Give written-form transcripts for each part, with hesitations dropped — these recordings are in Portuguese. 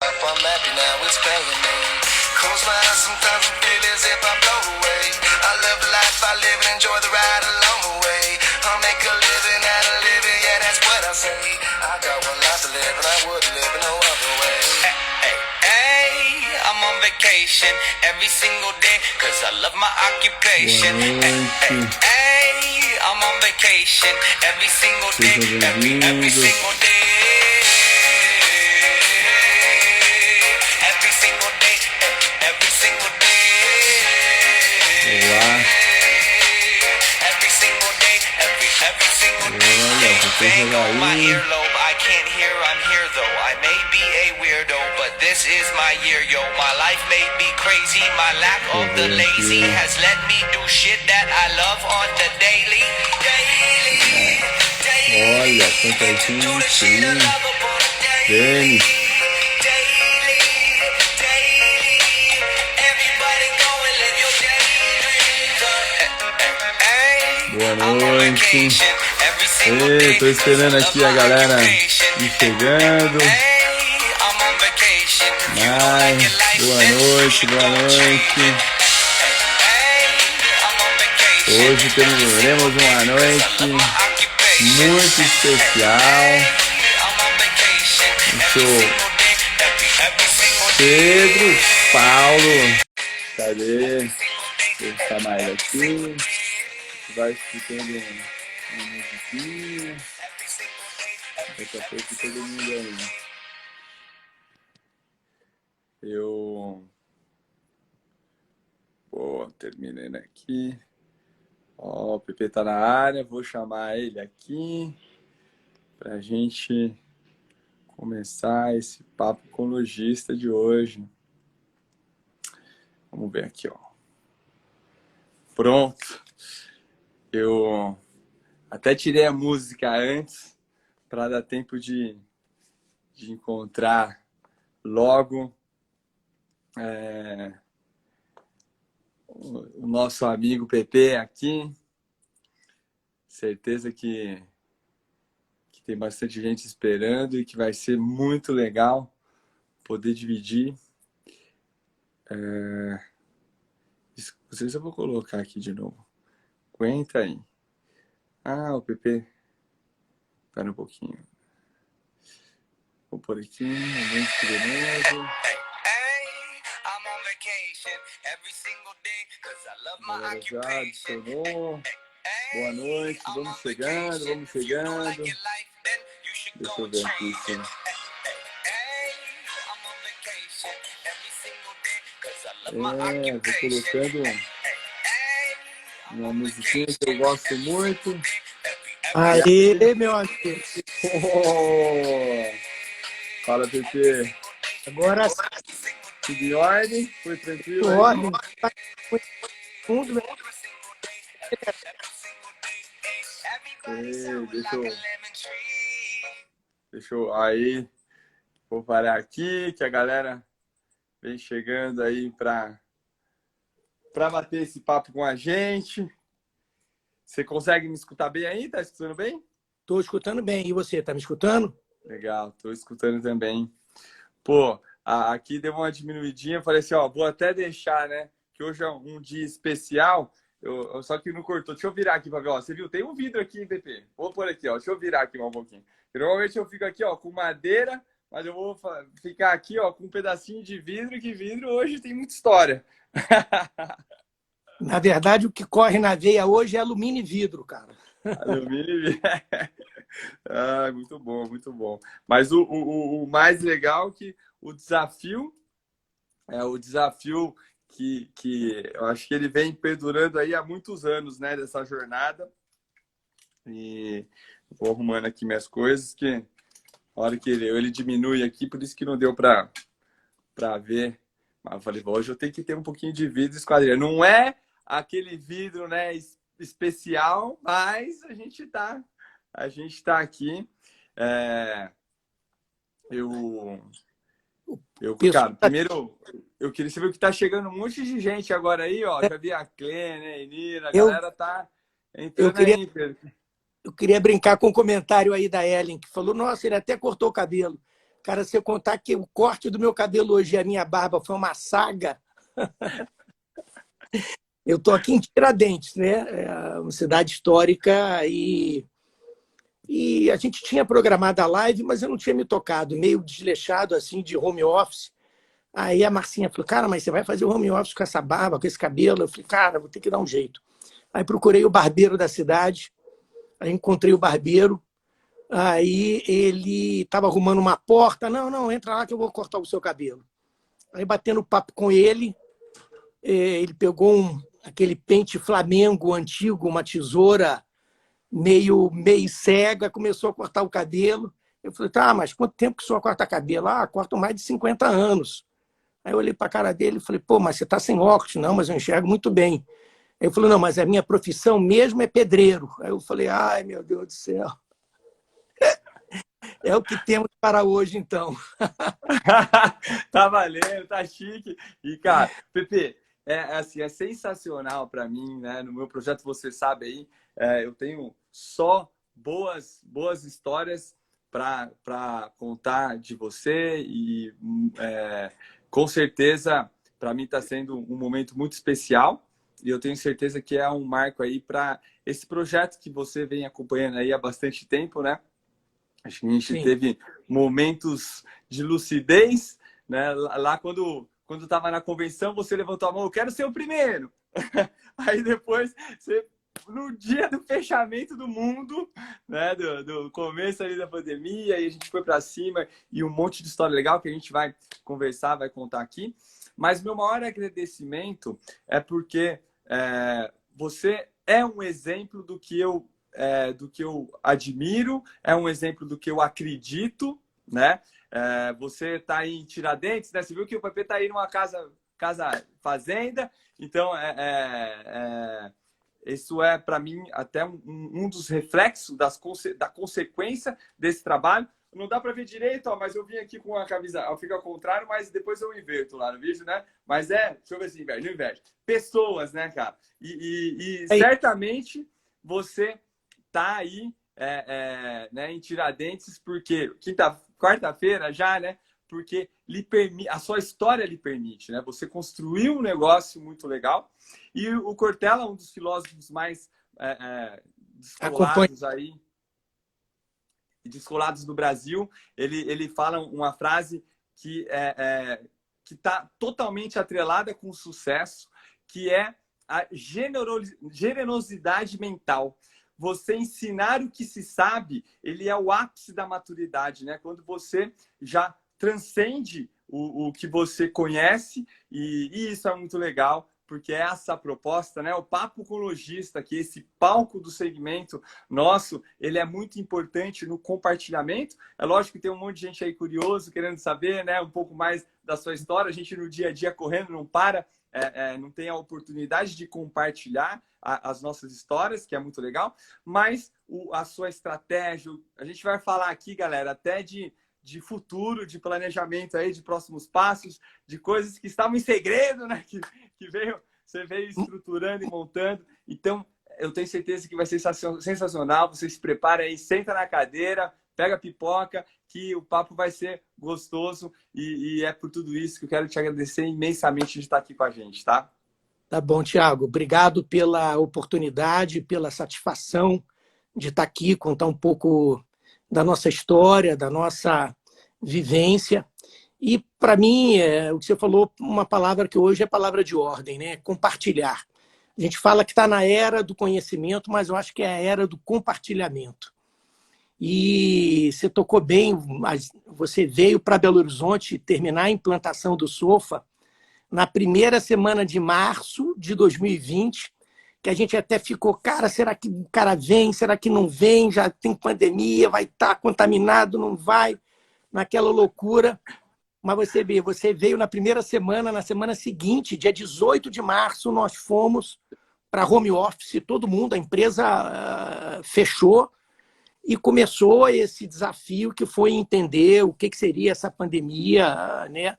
If I'm happy now, it's paying me. Close my eyes, sometimes I feel as if I blow away. I live life, I live and enjoy the ride along the way. I'll make a living out of living, yeah, that's what I say. I got one life to live and I wouldn't live in no other way. Hey, I'm on vacation every single day, cause I love my occupation. Hey, I'm on vacation every single day, every single day. Every single day, every single day. Olá. Every single day, every single day. Bang on my earlobe, I can't hear, I'm here though. I may be a weirdo, but this is my year, yo. My life may be crazy, my lack of the lazy has let me do shit that I love on the daily. Olha, quanta gente. Denis. Boa noite. Ei, tô esperando aqui a galera ir chegando. Mas, boa noite, boa noite. Hoje teremos uma noite muito especial. Pedro, Paulo. Cadê? Vou chamar ele aqui. Vai escutando uma musiquinha. Daqui a pouco todo mundo aí. Terminando aqui. Ó, o Pepe tá na área. Vou chamar ele aqui pra gente começar esse papo com o lojista de hoje. Vamos ver aqui, ó. Pronto. Eu até tirei a música antes para dar tempo de encontrar logo o nosso amigo Pepe aqui. Certeza que tem bastante gente esperando e que vai ser muito legal poder dividir. Não sei se eu vou colocar aqui de novo. Aguenta aí. Ah, o Pepe. Espera um pouquinho. Vou por aqui. Momento de beleza. Já adicionou. Boa noite. Vamos chegando, vamos chegando. Deixa eu ver aqui, sim. Vou colocando uma musiquinha que eu gosto muito. Aê, meu amigo. Oh! Fala, Pepe. Agora tudo em ordem? Foi tranquilo? Tudo ordem. Fundo. Deixa eu aí. Vou parar aqui, que a galera vem chegando aí para bater esse papo com a gente. Você consegue me escutar bem aí? Tá escutando bem? Tô escutando bem. E você, tá me escutando? Legal, tô escutando também. Pô, aqui deu uma diminuidinha. Falei assim, ó, vou até deixar, né? Que hoje é um dia especial. Só que não cortou. Deixa eu virar aqui para ver. Ó, você viu? Tem um vidro aqui, Pepe. Vou por aqui, ó. Deixa eu virar aqui um pouquinho. Normalmente eu fico aqui, ó, com madeira. Mas eu vou ficar aqui, ó, com um pedacinho de vidro, que vidro hoje tem muita história. Na verdade, o que corre na veia hoje é alumínio e vidro, cara. Alumínio e vidro. Ah, muito bom, muito bom. Mas o mais legal é que o desafio que eu acho que ele vem perdurando aí há muitos anos, né, dessa jornada. E vou arrumando aqui minhas coisas, que a hora que ele diminui aqui, por isso que não deu para ver. Mas eu falei, hoje eu tenho que ter um pouquinho de vidro esquadrilha. Não é aquele vidro, né, especial, mas a gente tá aqui. Cara, primeiro, eu queria saber que tá chegando um monte de gente agora aí, ó. Já vi a Clê, né, Enira, a galera tá entrando aí, Pedro. Eu queria brincar com o comentário aí da Ellen, que falou, nossa, ele até cortou o cabelo. Cara, se eu contar que o corte do meu cabelo hoje e a minha barba foi uma saga, eu tô aqui em Tiradentes, né? É uma cidade histórica e a gente tinha programado a live, mas eu não tinha me tocado, meio desleixado assim de home office. Aí a Marcinha falou, cara, mas você vai fazer o home office com essa barba, com esse cabelo? Eu falei, cara, vou ter que dar um jeito. Aí procurei o barbeiro da cidade, aí encontrei o barbeiro, aí ele estava arrumando uma porta, não, entra lá que eu vou cortar o seu cabelo. Aí batendo papo com ele, ele pegou aquele pente Flamengo antigo, uma tesoura meio cega, começou a cortar o cabelo. Eu falei, tá, mas quanto tempo que o senhor corta cabelo? Ah, corto mais de 50 anos. Aí eu olhei para a cara dele e falei, pô, mas você está sem óculos? Não, mas eu enxergo muito bem. Aí ele falou, não, mas a minha profissão mesmo é pedreiro. Aí eu falei, ai, meu Deus do céu. É o que temos para hoje, então. Tá valendo, tá chique. E, cara, Pepe, assim, é sensacional para mim, né? No meu projeto, você sabe aí, eu tenho só boas histórias para contar de você e com certeza para mim está sendo um momento muito especial e eu tenho certeza que é um marco aí para esse projeto que você vem acompanhando aí há bastante tempo, né? Acho que a gente teve momentos de lucidez, né? Lá quando estava na convenção, você levantou a mão, eu quero ser o primeiro. Aí depois, no dia do fechamento do mundo, né? Do começo ali da pandemia, aí a gente foi para cima e um monte de história legal que a gente vai conversar, vai contar aqui. Mas meu maior agradecimento é porque você é um exemplo do que eu admiro, é um exemplo do que eu acredito, né? Você está aí em Tiradentes, né? Você viu que o Pepe está aí numa casa fazenda, então isso é para mim até um dos reflexos da consequência desse trabalho. Não dá para ver direito, ó, mas eu vim aqui com a camisa, eu fico ao contrário, mas depois eu inverto lá no vídeo, né? Mas deixa eu ver se inverte, não inverte. Pessoas, né, cara? E certamente você tá aí né, em Tiradentes, porque quarta-feira já, né? Porque a sua história lhe permite, né? Você construiu um negócio muito legal e o Cortella, um dos filósofos mais descolados do Brasil, ele fala uma frase que está totalmente atrelada com o sucesso, que é a generosidade mental. Você ensinar o que se sabe, ele é o ápice da maturidade, né? Quando você já transcende o que você conhece, e isso é muito legal, porque essa proposta, né? O Papo com Lojista, que esse palco do segmento nosso, ele é muito importante no compartilhamento. É lógico que tem um monte de gente aí curioso, querendo saber, né? Um pouco mais da sua história. A gente no dia a dia correndo não para, não tem a oportunidade de compartilhar as nossas histórias, que é muito legal, mas a sua estratégia, a gente vai falar aqui, galera, até de futuro, de planejamento aí, de próximos passos, de coisas que estavam em segredo, né? Que você veio estruturando e montando. Então, eu tenho certeza que vai ser sensacional. Você se prepara aí, senta na cadeira, pega a pipoca, que o papo vai ser gostoso. E é por tudo isso que eu quero te agradecer imensamente de estar aqui com a gente, tá? Tá bom, Thiago. Obrigado pela oportunidade, pela satisfação de estar aqui, contar um pouco da nossa história, da nossa vivência. E, para mim, o que você falou, uma palavra que hoje é palavra de ordem, né? Compartilhar. A gente fala que está na era do conhecimento, mas eu acho que é a era do compartilhamento. E você tocou bem, você veio para Belo Horizonte terminar a implantação do Sofa na primeira semana de março de 2020, que a gente até ficou, cara, será que o cara vem? Será que não vem? Já tem pandemia, vai estar contaminado, não vai? Naquela loucura. Mas você veio na primeira semana, na semana seguinte, dia 18 de março, nós fomos para home office, todo mundo, a empresa fechou e começou esse desafio que foi entender o que seria essa pandemia, né?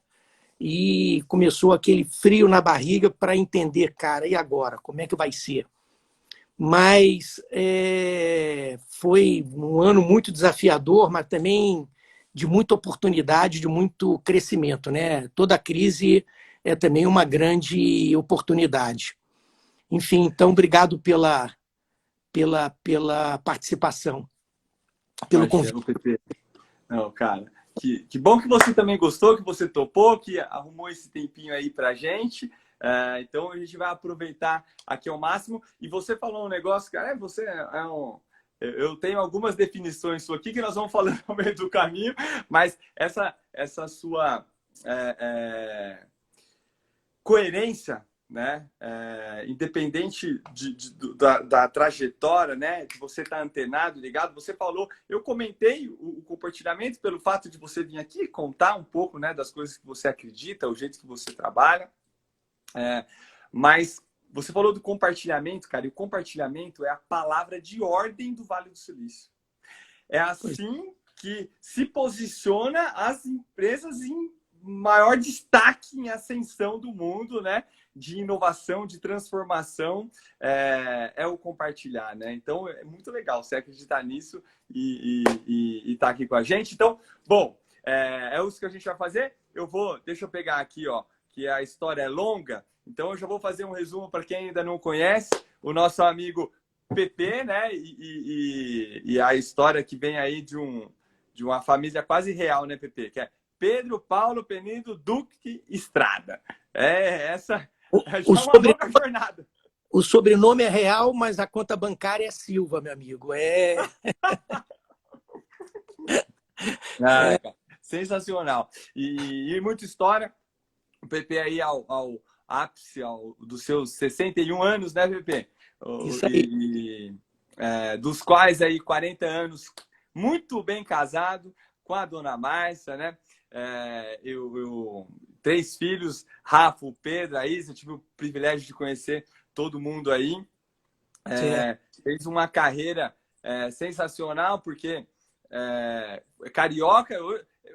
E começou aquele frio na barriga para entender, cara, e agora? Como é que vai ser? Mas foi um ano muito desafiador, mas também de muita oportunidade, de muito crescimento, né? Toda crise é também uma grande oportunidade. Enfim, então, obrigado pela participação, pelo convite. Imagina, PP. Não, cara, que bom que você também gostou, que você topou, que arrumou esse tempinho aí pra gente. Então a gente vai aproveitar aqui ao máximo. E você falou um negócio, cara, você é um. Eu tenho algumas definições suas aqui que nós vamos falando no meio do caminho, mas essa sua coerência, né? Independente da trajetória, né? De você estar antenado, ligado. Você falou, eu comentei o compartilhamento pelo fato de você vir aqui contar um pouco, né? Das coisas que você acredita, o jeito que você trabalha. Mas você falou do compartilhamento, cara, e o compartilhamento é a palavra de ordem do Vale do Silício. É assim que se posiciona as empresas em maior destaque em ascensão do mundo, né? De inovação, de transformação, é o compartilhar, né? Então, é muito legal você acreditar nisso e estar aqui com a gente. Então, bom, é isso que a gente vai fazer. Deixa eu pegar aqui, ó, que a história é longa. Então, eu já vou fazer um resumo para quem ainda não conhece. O nosso amigo PP, né? E a história que vem aí de uma família quase real, né, PP? Que é Pedro Paulo Penido Duque Estrada. Essa é uma longa jornada. O sobrenome é real, mas a conta bancária é Silva, meu amigo. Sensacional. E muita história. O PP aí ao ápice dos seus 61 anos, né, PP? Isso aí. Dos quais aí 40 anos muito bem casado com a dona Márcia, né? 3 filhos, Rafa, o Pedro, a Isa, eu tive o privilégio de conhecer todo mundo aí. Fez uma carreira sensacional, porque carioca,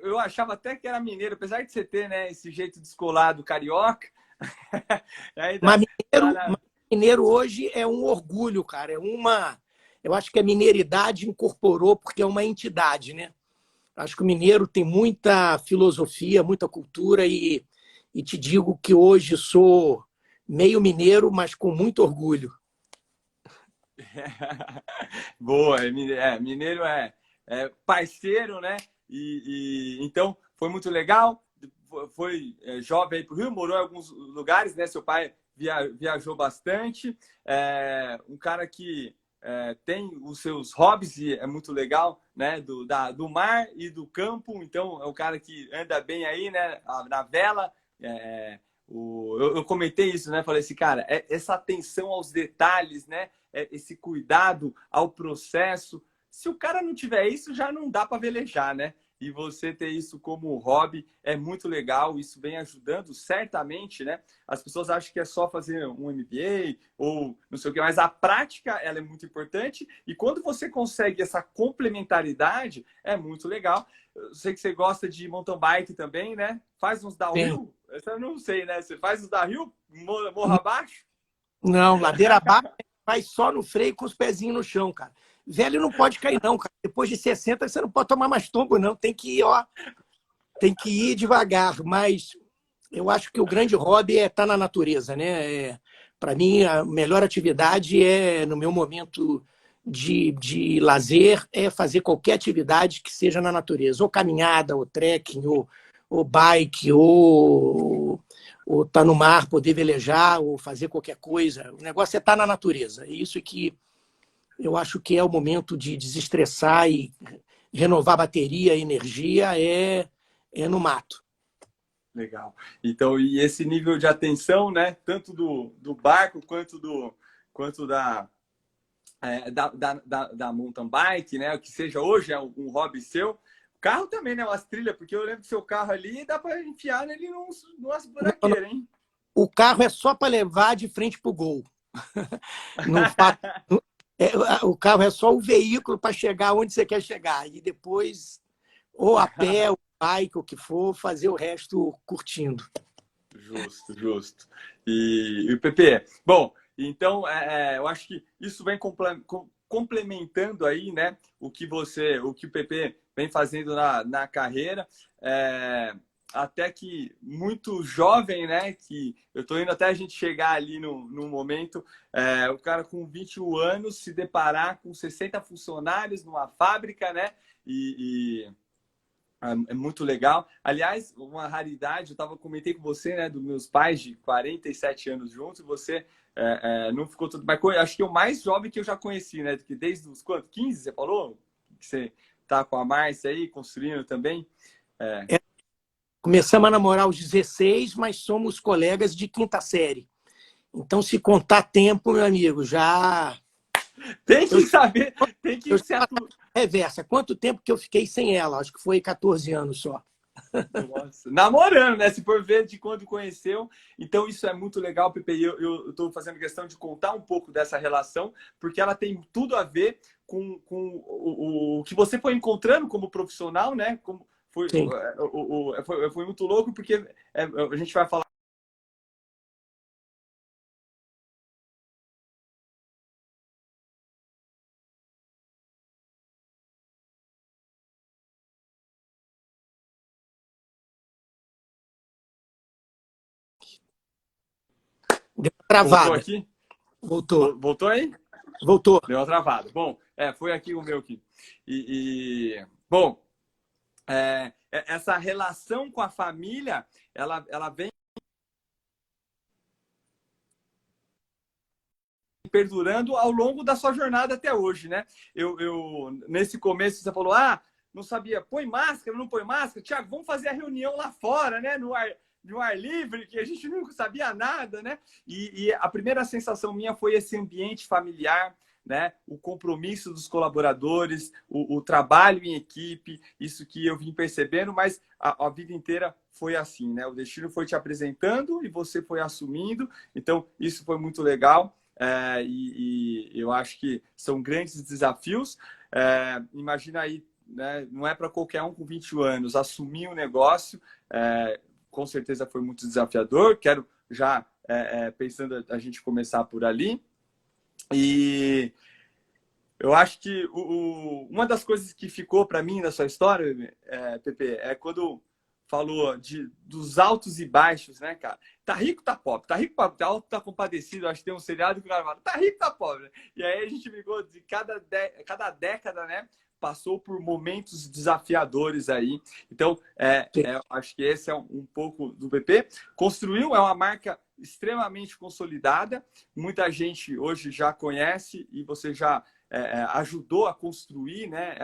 eu achava até que era mineiro, apesar de você ter, né, esse jeito descolado carioca. Mas mineiro hoje é um orgulho, cara. Eu acho que a mineiridade incorporou porque é uma entidade, né? Acho que o mineiro tem muita filosofia, muita cultura e te digo que hoje sou meio mineiro, mas com muito orgulho. Boa, mineiro é parceiro, né? Então foi muito legal. Foi jovem aí pro Rio, morou em alguns lugares, né? Seu pai viajou bastante. Um cara que tem os seus hobbies e é muito legal, né? Do mar e do campo. Então é um cara que anda bem aí, né? Na vela. Eu comentei isso, né? Falei assim, cara, essa atenção aos detalhes, né? Esse cuidado ao processo. Se o cara não tiver isso, já não dá para velejar, né? E você ter isso como hobby é muito legal. Isso vem ajudando, certamente, né? As pessoas acham que é só fazer um MBA ou não sei o que, mas a prática ela é muito importante. E quando você consegue essa complementaridade, é muito legal. Eu sei que você gosta de mountain bike também, né? Faz uns downhill? Eu não sei, né? Você faz uns downhill, morra abaixo? Não, ladeira abaixo, vai só no freio com os pezinhos no chão, cara. Velho não pode cair, não, cara. Depois de 60, você não pode tomar mais tombo, não. Tem que ir, tem que ir devagar. Mas eu acho que o grande hobby é estar na natureza, né? Para mim, a melhor atividade no meu momento de lazer, é fazer qualquer atividade que seja na natureza. Ou caminhada, ou trekking, ou bike, ou estar no mar, poder velejar, ou fazer qualquer coisa. O negócio é estar na natureza. É isso que eu acho que é o momento de desestressar e renovar a bateria, a energia, é no mato. Legal. Então, e esse nível de atenção, né? Tanto do barco quanto da mountain bike, né? O que seja hoje é um hobby seu. Carro também, né? Umas trilhas, porque eu lembro que seu carro ali dá para enfiar nele numas buraqueiras, hein? O carro é só para levar de frente para o gol. O carro é só o veículo para chegar onde você quer chegar. E depois, ou a pé, ou bike, o que for, fazer o resto curtindo. Justo. E o PP, bom, então eu acho que isso vem complementando aí, né, o que o PP vem fazendo na carreira, até que muito jovem, né, que eu estou indo até a gente chegar ali no momento, o cara com 21 anos se deparar com 60 funcionários numa fábrica, né, e é muito legal. Aliás, uma raridade, eu comentei com você, né, dos meus pais de 47 anos juntos, você não ficou tudo... Mas acho que é o mais jovem que eu já conheci, né? Que desde os quantos? 15, você falou? Que você tá com a Márcia aí, construindo também? Começamos a namorar aos 16, mas somos colegas de quinta série. Então, se contar tempo, meu amigo, já... Tem que saber, tem que ser reversa. Quanto tempo que eu fiquei sem ela? Acho que foi 14 anos só. Nossa. Namorando, né? Se for ver de quando conheceu. Então, isso é muito legal, Pepe. Eu estou fazendo questão de contar um pouco dessa relação, porque ela tem tudo a ver com o que você foi encontrando como profissional, né? Como foi muito louco, porque a gente vai falar. Deu uma travada. Voltou aqui? Voltou. Voltou aí? Voltou. Deu uma travada. Bom, foi aqui o meu aqui. Bom, essa relação com a família, ela vem perdurando ao longo da sua jornada até hoje, né? Nesse começo você falou, não sabia, põe máscara, não põe máscara? Tiago, vamos fazer a reunião lá fora, né? No ar livre, que a gente nunca sabia nada, né? E a primeira sensação minha foi esse ambiente familiar, né? O compromisso dos colaboradores, o trabalho em equipe, isso que eu vim percebendo, mas a vida inteira foi assim, né? O destino foi te apresentando e você foi assumindo, então isso foi muito legal. E eu acho que são grandes desafios. Imagina aí, né? Não é para qualquer um com 21 anos assumir um negócio. Com certeza foi muito desafiador. Quero já pensando a gente começar por ali. E eu acho que uma das coisas que ficou para mim na sua história, Pepe, é quando falou dos altos e baixos, né, cara? Tá rico, tá pobre. Tá rico, tá alto, tá compadecido. Acho que tem um seriado que o cara fala, tá rico, tá pobre. E aí a gente ficou de cada década, né? Passou por momentos desafiadores aí. Então, acho que esse é um pouco do PP. Construiu, é uma marca extremamente consolidada. Muita gente hoje já conhece e você já ajudou a construir, né,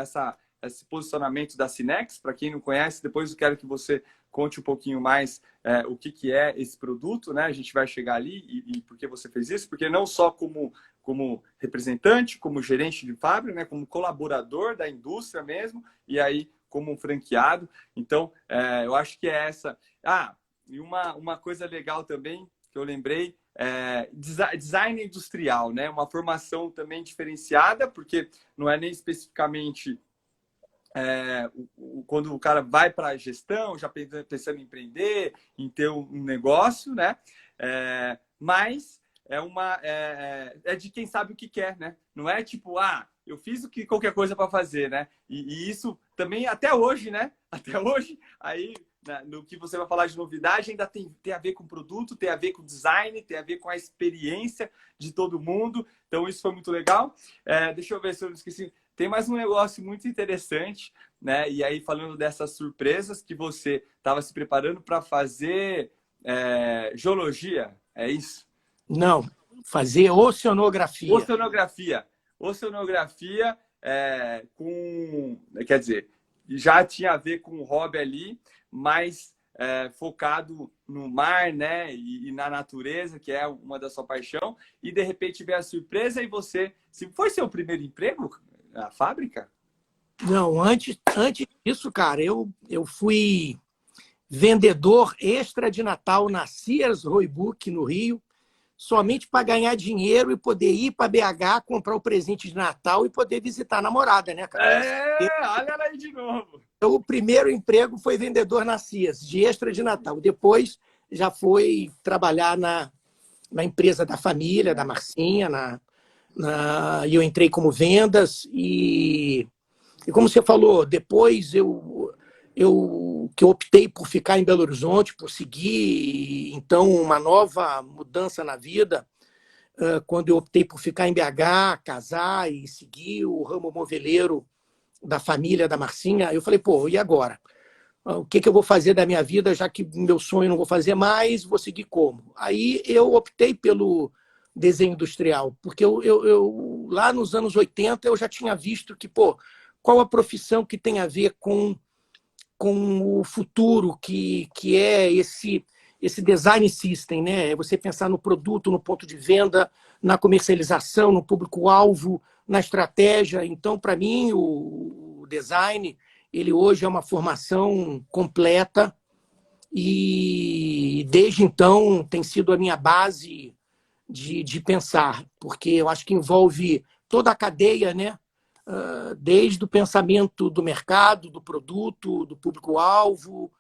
esse posicionamento da Cinex. Para quem não conhece, depois eu quero que você conte um pouquinho mais o que é esse produto, né? A gente vai chegar ali e por que você fez isso, porque não só como representante, como gerente de fábrica, né? Como colaborador da indústria mesmo, e aí como um franqueado. Então, eu acho que é essa. E uma coisa legal também, que eu lembrei, design industrial, né? Uma formação também diferenciada, porque não é nem especificamente quando o cara vai para a gestão, já pensando em empreender, em ter um negócio, né? Mas é de quem sabe o que quer, né? Não é tipo, eu fiz qualquer coisa para fazer, né? E isso também até hoje, né? Até hoje, aí no que você vai falar de novidade, ainda tem a ver com produto, tem a ver com design, tem a ver com a experiência de todo mundo. Então, isso foi muito legal. Deixa eu ver se eu não esqueci. Tem mais um negócio muito interessante, né? E aí, falando dessas surpresas que você estava se preparando para fazer geologia, é isso? Não, fazer oceanografia. Oceanografia quer dizer, já tinha a ver com o hobby ali, mas focado no mar, né? E na natureza, que é uma da sua paixão. E de repente veio a surpresa e você... Se foi seu primeiro emprego na fábrica? Não, antes disso, cara, eu fui vendedor extra de Natal na Sears Roebuck, no Rio, somente para ganhar dinheiro e poder ir para BH, comprar o presente de Natal e poder visitar a namorada, né, cara? Olha ela aí de novo. Então, o primeiro emprego foi vendedor na Sears, de extra de Natal. Depois já foi trabalhar na empresa da família, da Marcinha, E eu entrei como vendas e como você falou, depois que eu optei por ficar em Belo Horizonte, por seguir, então, uma nova mudança na vida, quando eu optei por ficar em BH, casar e seguir o ramo moveleiro da família da Marcinha, eu falei, pô, e agora? O que eu vou fazer da minha vida, já que meu sonho eu não vou fazer mais, vou seguir como? Aí eu optei pelo desenho industrial, porque lá nos anos 80 eu já tinha visto que, pô, qual a profissão que tem a ver com o futuro, que é esse design system, né? É você pensar no produto, no ponto de venda, na comercialização, no público-alvo, na estratégia. Então, para mim, o design, ele hoje é uma formação completa e, desde então, tem sido a minha base de pensar, porque eu acho que envolve toda a cadeia, né? Desde o pensamento do mercado, do produto, do público-alvo,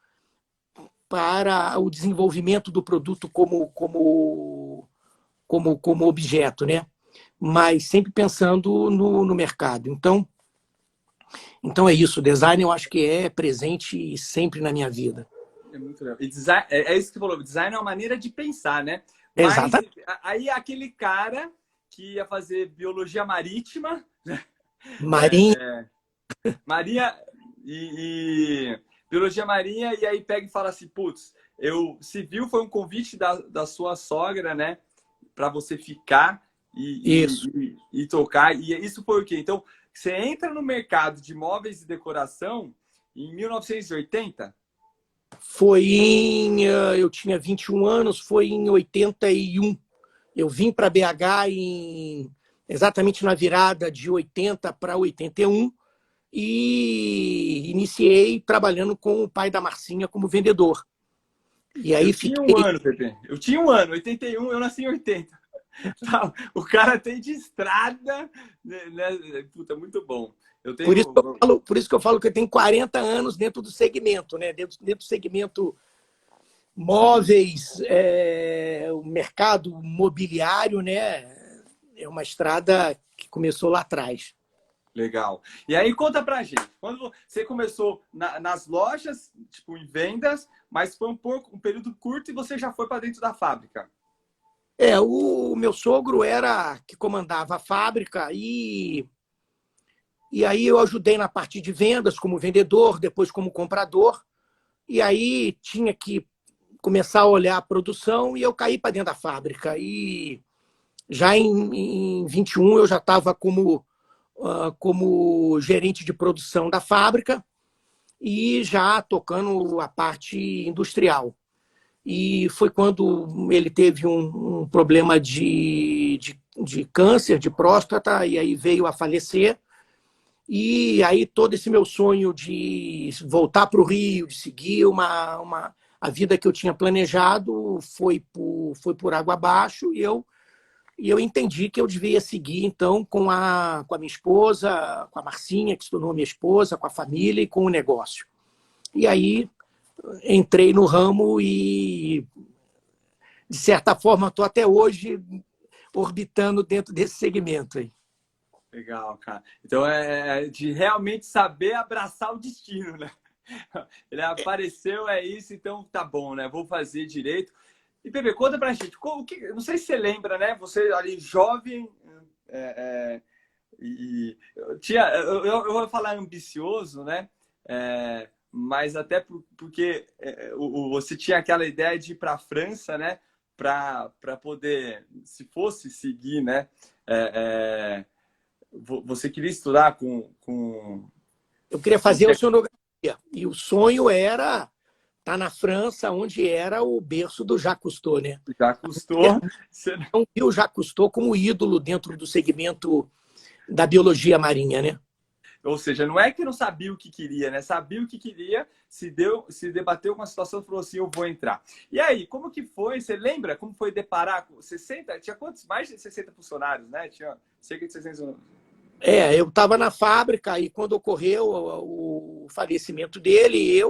para o desenvolvimento do produto como objeto, né? Mas sempre pensando no mercado. Então é isso, o design eu acho que é presente sempre na minha vida. É muito legal. E design, é isso que você falou, design é uma maneira de pensar, né? Mas Exatamente. aí aquele cara que ia fazer biologia marítima, né? Marinha. Marinha e biologia marinha, e aí pega e fala assim, putz, civil foi um convite da sua sogra, né? Para você ficar e tocar. E isso foi o quê? Então, você entra no mercado de móveis e decoração em 1980? Eu tinha 21 anos, foi em 81. Eu vim para BH exatamente na virada de 80 para 81 e iniciei trabalhando com o pai da Marcinha como vendedor. E aí tinha um ano, Pepe. Eu tinha um ano, 81, eu nasci em 80. O cara tem de estrada, né? Puta, muito bom. Por isso que eu falo que eu tenho 40 anos dentro do segmento, né? Dentro do segmento móveis, o mercado mobiliário, né? É uma estrada que começou lá atrás. Legal. E aí conta pra gente, quando você começou nas lojas, tipo em vendas, mas foi um período curto e você já foi para dentro da fábrica. O meu sogro era que comandava a fábrica e aí eu ajudei na parte de vendas como vendedor, depois como comprador. E aí tinha que começar a olhar a produção e eu caí para dentro da fábrica. E já em 21 eu já estava como gerente de produção da fábrica e já tocando a parte industrial. E foi quando ele teve um problema de câncer de próstata e aí veio a falecer. E aí todo esse meu sonho de voltar para o Rio, de seguir a vida que eu tinha planejado foi por água abaixo e eu entendi que eu devia seguir, então, com a minha esposa, com a Marcinha, que se tornou minha esposa, com a família e com o negócio. E aí entrei no ramo e, de certa forma, estou até hoje orbitando dentro desse segmento aí. Legal, cara. Então é de realmente saber abraçar o destino, né? Ele apareceu, é isso, então tá bom, né? Vou fazer direito. E, Pepe, conta pra gente, não sei se você lembra, né? Você ali jovem, eu vou falar ambicioso, né? Mas até porque você tinha aquela ideia de ir para a França, né? Para poder, se fosse seguir, né? Você queria estudar com... Eu queria fazer oceanografia. E o sonho era estar na França, onde era o berço do Jacques Cousteau, né? Jacques Cousteau. Não viu o Jacques Cousteau como ídolo dentro do segmento da biologia marinha, né? Ou seja, não é que não sabia o que queria, né? Sabia o que queria, se debateu com a situação e falou assim, eu vou entrar. E aí, como que foi? Você lembra como foi deparar com 60? Tinha quantos? Mais de 60 funcionários, né? Tinha cerca de 600. Eu estava na fábrica e quando ocorreu o falecimento dele, é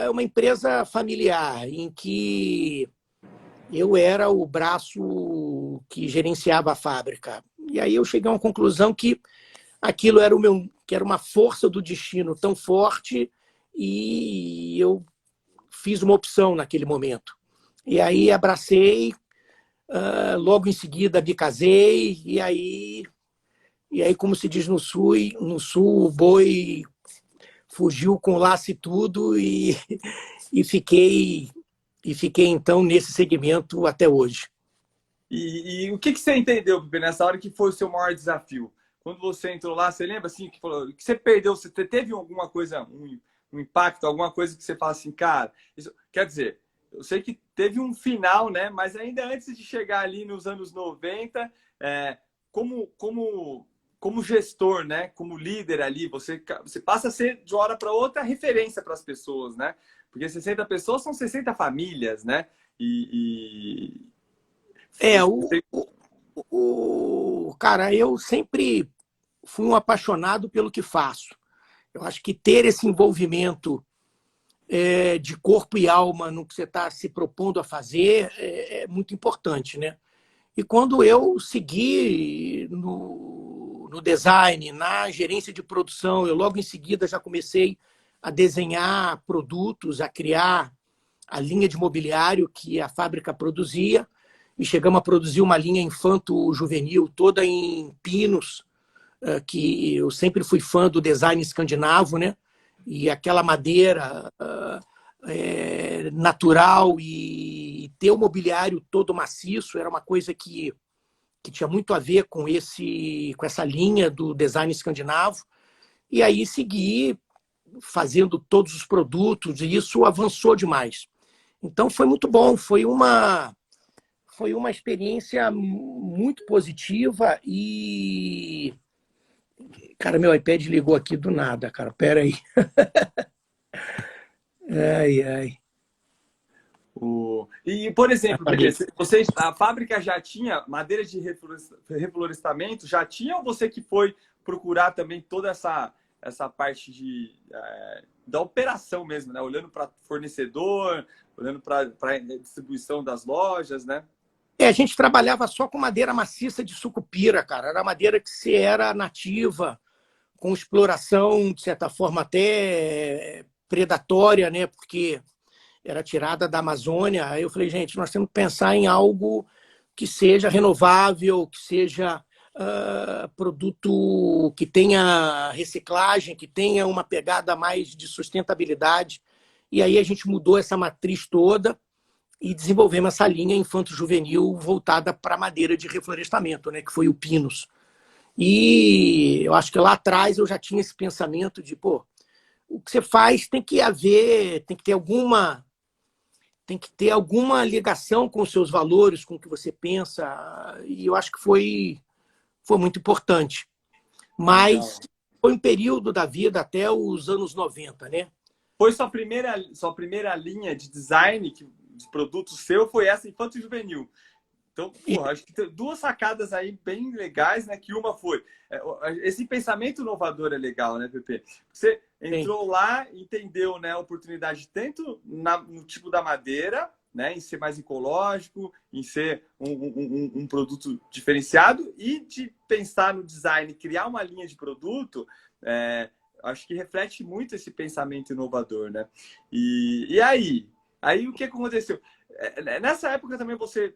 uma empresa familiar em que eu era o braço que gerenciava a fábrica. E aí eu cheguei a uma conclusão que aquilo era que era uma força do destino tão forte, e eu fiz uma opção naquele momento. E aí abracei, logo em seguida me casei, e aí, como se diz no sul, o boi fugiu com laço e tudo, e fiquei então nesse segmento até hoje. E o que você entendeu, Pepe, nessa hora que foi o seu maior desafio? Quando você entrou lá, você lembra assim que você perdeu? Você teve alguma coisa, um impacto, alguma coisa que você fala assim, cara, isso, quer dizer, eu sei que teve um final, né? Mas ainda antes de chegar ali nos anos 90, como gestor, né? Como líder ali, você passa a ser de uma hora para outra referência para as pessoas, né? Porque 60 pessoas são 60 famílias, né? Cara, eu sempre fui um apaixonado pelo que faço. Eu acho que ter esse envolvimento de corpo e alma no que você está se propondo a fazer é muito importante, né? E quando eu segui no design, na gerência de produção, eu logo em seguida já comecei a desenhar produtos, a criar a linha de mobiliário que a fábrica produzia, e chegamos a produzir uma linha infanto-juvenil toda em pinos, que eu sempre fui fã do design escandinavo, né? E aquela madeira natural, e ter o mobiliário todo maciço era uma coisa que tinha muito a ver com essa linha do design escandinavo. E aí segui fazendo todos os produtos, e isso avançou demais. Então foi muito bom, foi uma experiência muito positiva. E cara, meu iPad ligou aqui do nada, cara. Pera aí. Ai. E, por exemplo, a fábrica já tinha madeira de reflorestamento? Já tinha, ou você que foi procurar também toda essa parte da operação mesmo, né? Olhando para fornecedor, olhando para a distribuição das lojas, né? A gente trabalhava só com madeira maciça de sucupira, cara. Era madeira que era nativa, com exploração, de certa forma, até predatória, né? Porque era tirada da Amazônia. Aí eu falei, gente, nós temos que pensar em algo que seja renovável, que seja produto que tenha reciclagem, que tenha uma pegada mais de sustentabilidade. E aí a gente mudou essa matriz toda e desenvolvemos essa linha infanto-juvenil voltada para madeira de reflorestamento, né, que foi o Pinus. E eu acho que lá atrás eu já tinha esse pensamento de, o que você faz tem que ter alguma ligação com os seus valores, com o que você pensa, e eu acho que foi muito importante. Mas foi um período da vida até os anos 90, né? Foi sua primeira linha de design de produtos seu, foi essa infanto-juvenil. Então, acho que tem duas sacadas aí bem legais, né? Que uma foi... esse pensamento inovador é legal, né, Pepe? Você entrou lá, entendeu, né, a oportunidade tanto no tipo da madeira, né, em ser mais ecológico, em ser um produto diferenciado, e de pensar no design, criar uma linha de produto, acho que reflete muito esse pensamento inovador, né? E aí o que aconteceu? Nessa época também você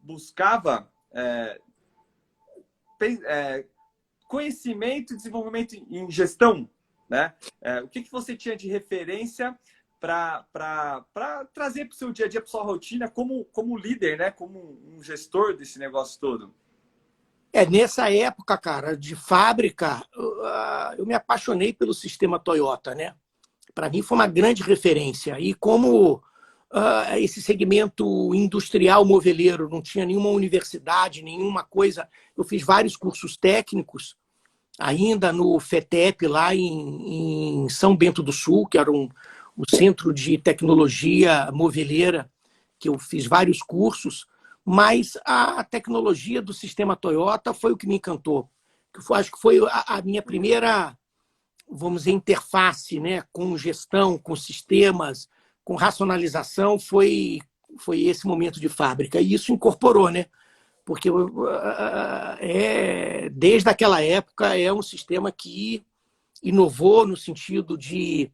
buscava conhecimento e desenvolvimento em gestão, né? O que você tinha de referência para trazer para o seu dia a dia, para sua rotina, como líder, né? Como um gestor desse negócio todo? Nessa época, cara, de fábrica, eu me apaixonei pelo sistema Toyota, né? Para mim foi uma grande referência. E como esse segmento industrial moveleiro não tinha nenhuma universidade, nenhuma coisa, eu fiz vários cursos técnicos, ainda no FETEP, lá em São Bento do Sul, que era o centro de tecnologia moveleira, que eu fiz vários cursos, mas a tecnologia do sistema Toyota foi o que me encantou. Acho que foi a minha primeira, vamos dizer, interface, né, com gestão, com sistemas, com racionalização, foi esse momento de fábrica. E isso incorporou, né? porque desde aquela época é um sistema que inovou no sentido de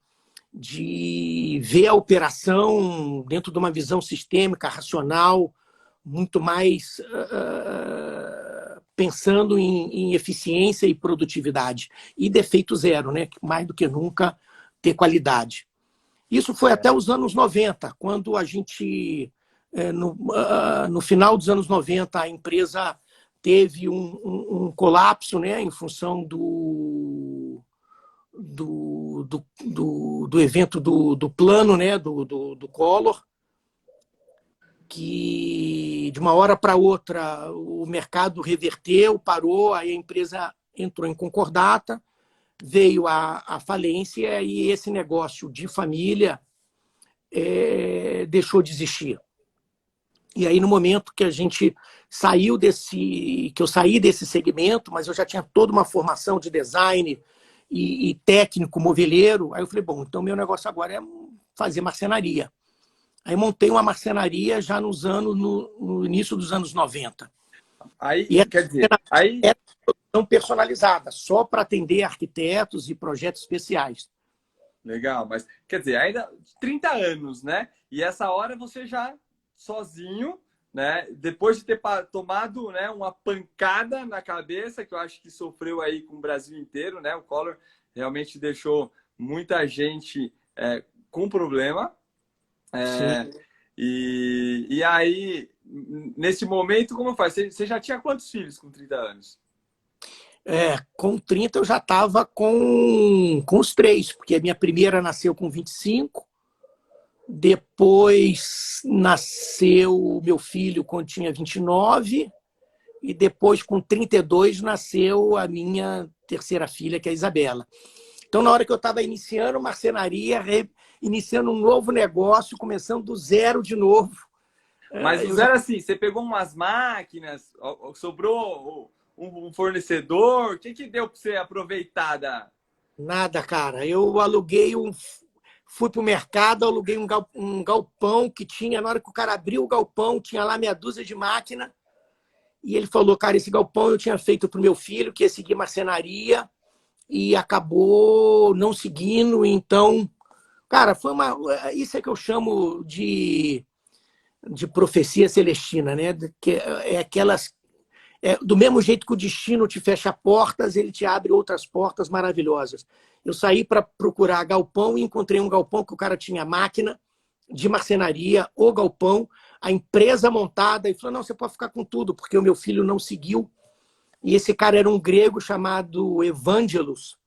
ver a operação dentro de uma visão sistêmica, racional, muito mais pensando em eficiência e produtividade. E defeito zero, né? Mais do que nunca ter qualidade. Isso foi até os anos 90, quando a gente, no final dos anos 90, a empresa teve um colapso, né, em função do evento do plano, né, do Collor, que de uma hora para outra o mercado reverteu, parou, aí a empresa entrou em concordata, veio a falência e esse negócio de família deixou de existir. E aí, no momento que a gente que eu saí desse segmento, mas eu já tinha toda uma formação de design e técnico moveleiro, aí eu falei, bom, então meu negócio agora é fazer marcenaria. Aí montei uma marcenaria já no início dos anos 90. Aí, e quer dizer, aí... era produção personalizada, só para atender arquitetos e projetos especiais. Legal, mas quer dizer, ainda 30 anos, né? E essa hora você já sozinho, né? Depois de ter tomado, né, uma pancada na cabeça, que eu acho que sofreu aí com o Brasil inteiro, né? O Collor realmente deixou muita gente com problema. E aí, nesse momento, como faz? Você já tinha quantos filhos com 30 anos? Com 30 eu já estava com os 3, porque a minha primeira nasceu com 25, depois nasceu o meu filho quando tinha 29, e depois com 32 nasceu a minha terceira filha, que é a Isabela. Então, na hora que eu estava iniciando marcenaria, iniciando um novo negócio, começando do zero de novo. Mas o zero assim, você pegou umas máquinas, sobrou um fornecedor, o que deu para você aproveitar Nada, cara. Eu aluguei fui para o mercado, aluguei um galpão que tinha, na hora que o cara abriu o galpão, tinha lá meia dúzia de máquina, e ele falou, cara, esse galpão eu tinha feito para o meu filho, que ia seguir marcenaria, e acabou não seguindo, então, cara, isso é que eu chamo de profecia celestina, né? Que aquelas... do mesmo jeito que o destino te fecha portas, ele te abre outras portas maravilhosas. Eu saí para procurar galpão e encontrei um galpão que o cara tinha máquina de marcenaria, o galpão, a empresa montada, e falou, não, você pode ficar com tudo, porque o meu filho não seguiu. E esse cara era um grego chamado Evangelos,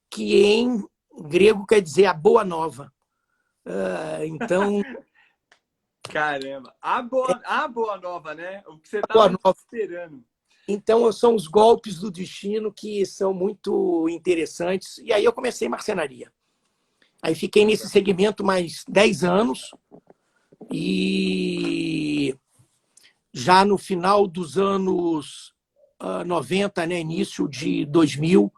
que em grego quer dizer a boa nova. Então... Caramba, a boa nova, né? O que você estava esperando. Então, são os golpes do destino que são muito interessantes. E aí eu comecei marcenaria. Aí fiquei nesse segmento mais 10 anos. E já no final dos anos 90, né, início de 2000,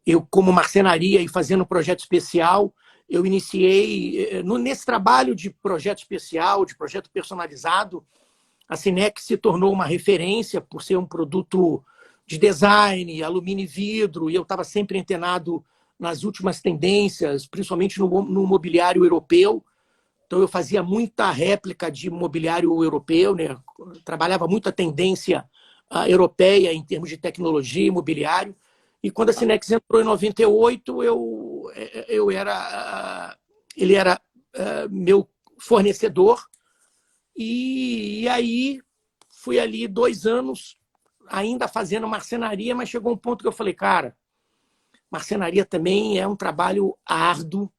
eu, como marcenaria e fazendo projeto especial, eu iniciei, nesse trabalho de projeto especial, de projeto personalizado, a Sinex se tornou uma referência por ser um produto de design, alumínio e vidro, e eu estava sempre antenado nas últimas tendências, principalmente no mobiliário europeu. Então, eu fazia muita réplica de mobiliário europeu, né? Trabalhava muito a tendência europeia em termos de tecnologia e mobiliário. E quando a Sinex entrou em 98, ele era meu fornecedor. E aí fui ali 2 anos ainda fazendo marcenaria, mas chegou um ponto que eu falei, cara, marcenaria também é um trabalho árduo,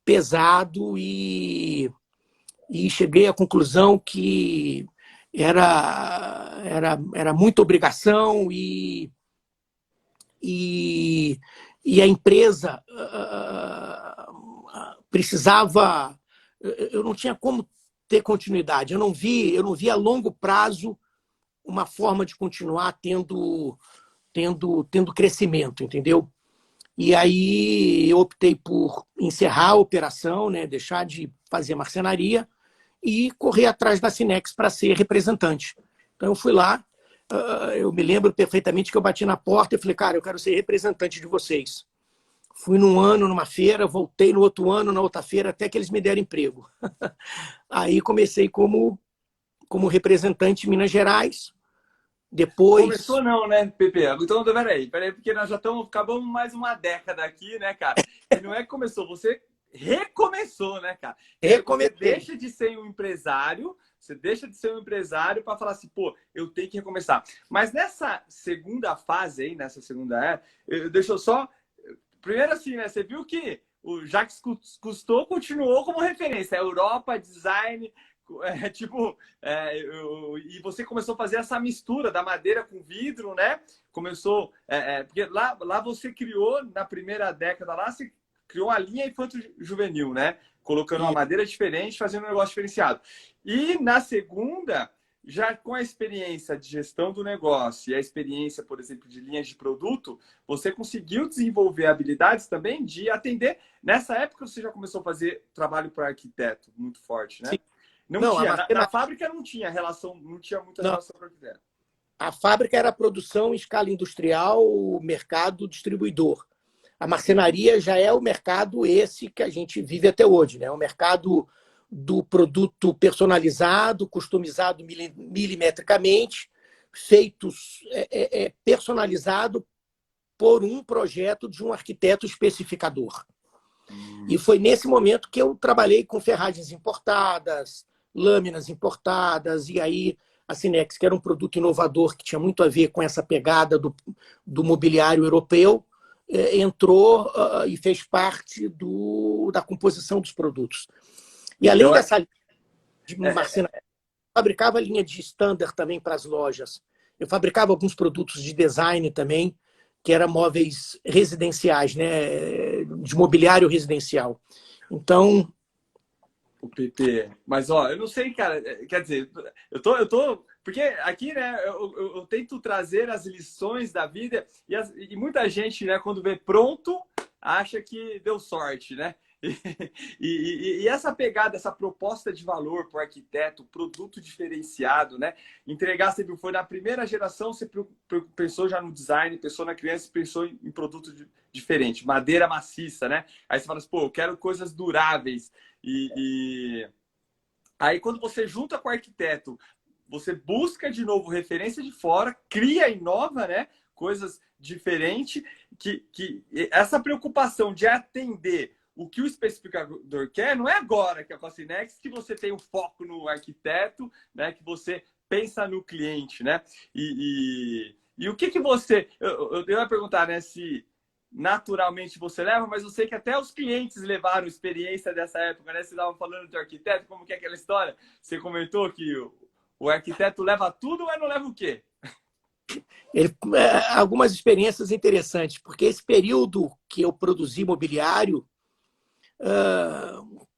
pesado, e cheguei à conclusão que era muita obrigação e a empresa precisava... Eu não tinha como ter continuidade. Eu não vi a longo prazo uma forma de continuar tendo crescimento, entendeu? E aí eu optei por encerrar a operação, né, deixar de fazer marcenaria e correr atrás da Sinex para ser representante. Então eu fui lá, eu me lembro perfeitamente que eu bati na porta e falei, cara, eu quero ser representante de vocês. Fui num ano numa feira, voltei no outro ano, na outra feira, até que eles me deram emprego. Aí comecei como representante em Minas Gerais. Depois... Começou não, né, Pepe? Então, peraí, porque nós já acabamos mais uma década aqui, né, cara? E não é que começou, você recomeçou, né, cara? Você deixa de ser um empresário, para falar assim, pô, eu tenho que recomeçar. Mas nessa segunda fase aí, nessa segunda era, deixa eu só... Primeiro assim, né, você viu que o Jacques Cousteau continuou como referência, Europa, design... e você começou a fazer essa mistura da madeira com vidro, né? Começou, porque lá você criou, na primeira década lá, você criou a linha infanto-juvenil, né? Colocando uma madeira diferente, fazendo um negócio diferenciado. E na segunda, já com a experiência de gestão do negócio e a experiência, por exemplo, de linhas de produto, você conseguiu desenvolver habilidades também de atender. Nessa época, você já começou a fazer trabalho para arquiteto muito forte, né? Sim. Não tinha. Na fábrica não tinha relação, não tinha muita relação com o arquiteto. A fábrica era produção em escala industrial, mercado distribuidor. A marcenaria já é o mercado esse que a gente vive até hoje, né? O mercado do produto personalizado, customizado milimetricamente, feitos personalizado por um projeto de um arquiteto especificador. E foi nesse momento que eu trabalhei com ferragens importadas, lâminas importadas, e aí a Sinex, que era um produto inovador que tinha muito a ver com essa pegada do mobiliário europeu, entrou e fez parte da composição dos produtos. E além dessa linha de marcenaria, eu fabricava a linha de standard também para as lojas. Eu fabricava alguns produtos de design também, que eram móveis residenciais, né? De mobiliário residencial. Então... O PP. Mas, ó, eu não sei, cara. Quer dizer, eu tô... Porque aqui, né, eu tento trazer as lições da vida e muita gente, né, quando vê pronto, acha que deu sorte, né? E essa pegada, essa proposta de valor para o arquiteto, produto diferenciado, né? Entregar, você viu, foi na primeira geração, você pensou já no design, pensou na criança, pensou em produto diferente, madeira maciça, né? Aí você fala assim, pô, eu quero coisas duráveis. Aí quando você junta com o arquiteto, você busca de novo referência de fora, cria, inova, né? Coisas diferentes, que essa preocupação de atender o que o especificador quer, não é agora que é com a Sinex que você tem o foco no arquiteto, né? Que você pensa no cliente, né? E o que você... Eu ia perguntar, né? Se naturalmente você leva, mas eu sei que até os clientes levaram experiência dessa época, né? Você estava falando de arquiteto, como que é aquela história? Você comentou que o arquiteto leva tudo, mas não leva o quê? Algumas experiências interessantes, porque esse período que eu produzi mobiliário,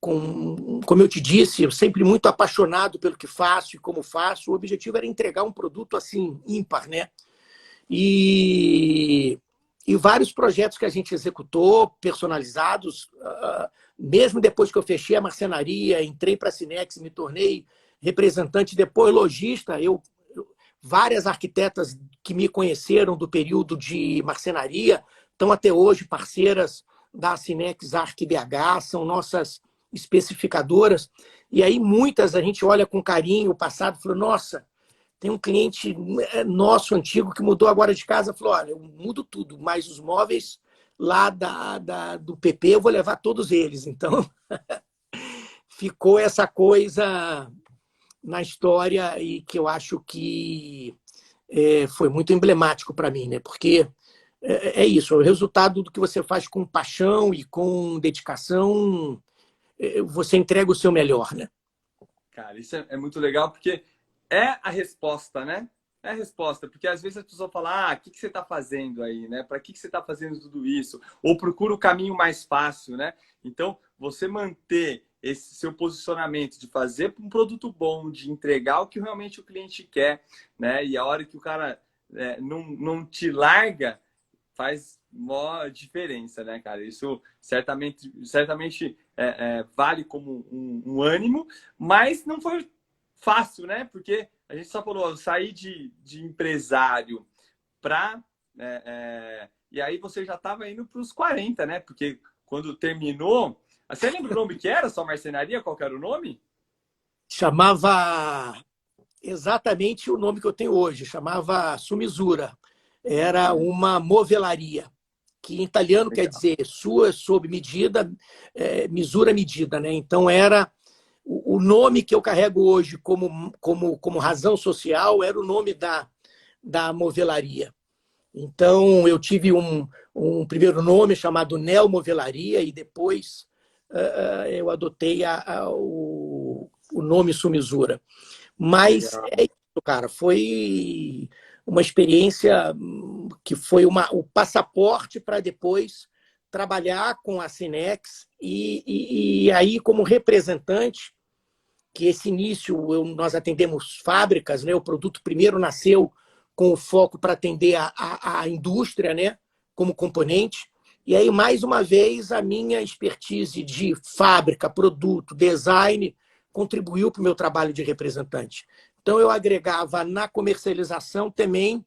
como eu te disse, eu sempre muito apaixonado pelo que faço e como faço, o objetivo era entregar um produto assim ímpar, né? E vários projetos que a gente executou, personalizados, mesmo depois que eu fechei a marcenaria, entrei para a Sinex, me tornei representante, depois lojista, várias arquitetas que me conheceram do período de marcenaria estão até hoje parceiras da Sinex Arc BH, são nossas especificadoras, e aí muitas a gente olha com carinho o passado e fala, nossa, tem um cliente nosso antigo que mudou agora de casa, falou, olha, eu mudo tudo, mas os móveis lá do PP eu vou levar todos eles. Então, ficou essa coisa na história e que eu acho que foi muito emblemático para mim, né? Porque é isso, é o resultado do que você faz com paixão e com dedicação, você entrega o seu melhor, né? Cara, isso é muito legal, porque é a resposta, né? É a resposta, porque às vezes a pessoa fala, o que você está fazendo aí, né? Para que você está fazendo tudo isso? Ou procura o caminho mais fácil, né? Então, você manter esse seu posicionamento de fazer um produto bom, de entregar o que realmente o cliente quer, né? E a hora que o cara não te larga, faz maior diferença, né, cara? Isso certamente vale como um ânimo, mas não foi fácil, né? Porque a gente só falou, sair de empresário para... e aí você já estava indo para os 40, né? Porque quando terminou... Você lembra o nome que era sua marcenaria? Qual que era o nome? Chamava exatamente o nome que eu tenho hoje, chamava Sumisura. Era uma movelaria, que em italiano quer dizer sua sob medida, misura medida, né? Então era o nome que eu carrego hoje como razão social, era o nome da movelaria. Então eu tive um primeiro nome chamado Neo Movelaria e depois eu adotei o nome Sumisura. Mas é isso, cara. Foi uma experiência que foi o passaporte para depois trabalhar com a Sinex e aí como representante, que esse início nós atendemos fábricas, né? O produto primeiro nasceu com o foco para atender a indústria, né? Como componente. E aí, mais uma vez, a minha expertise de fábrica, produto, design contribuiu para o meu trabalho de representante. Então, eu agregava na comercialização também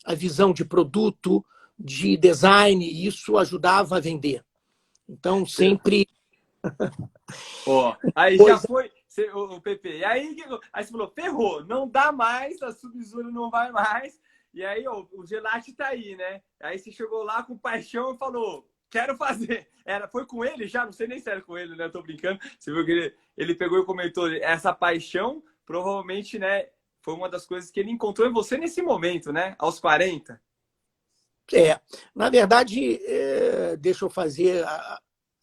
a visão de produto, de design, e isso ajudava a vender. Então, sempre... Aí já foi, o PP. Aí você falou, ferrou, não dá mais, a Sumisura não vai mais. E aí, o Gelati tá aí, né? Aí você chegou lá com paixão e falou, quero fazer. Foi com ele já? Não sei nem se era com ele, né? Eu tô brincando. Você viu que ele pegou e comentou, essa paixão, provavelmente, né? Foi uma das coisas que ele encontrou em você nesse momento, né? Aos 40. Na verdade, deixa eu fazer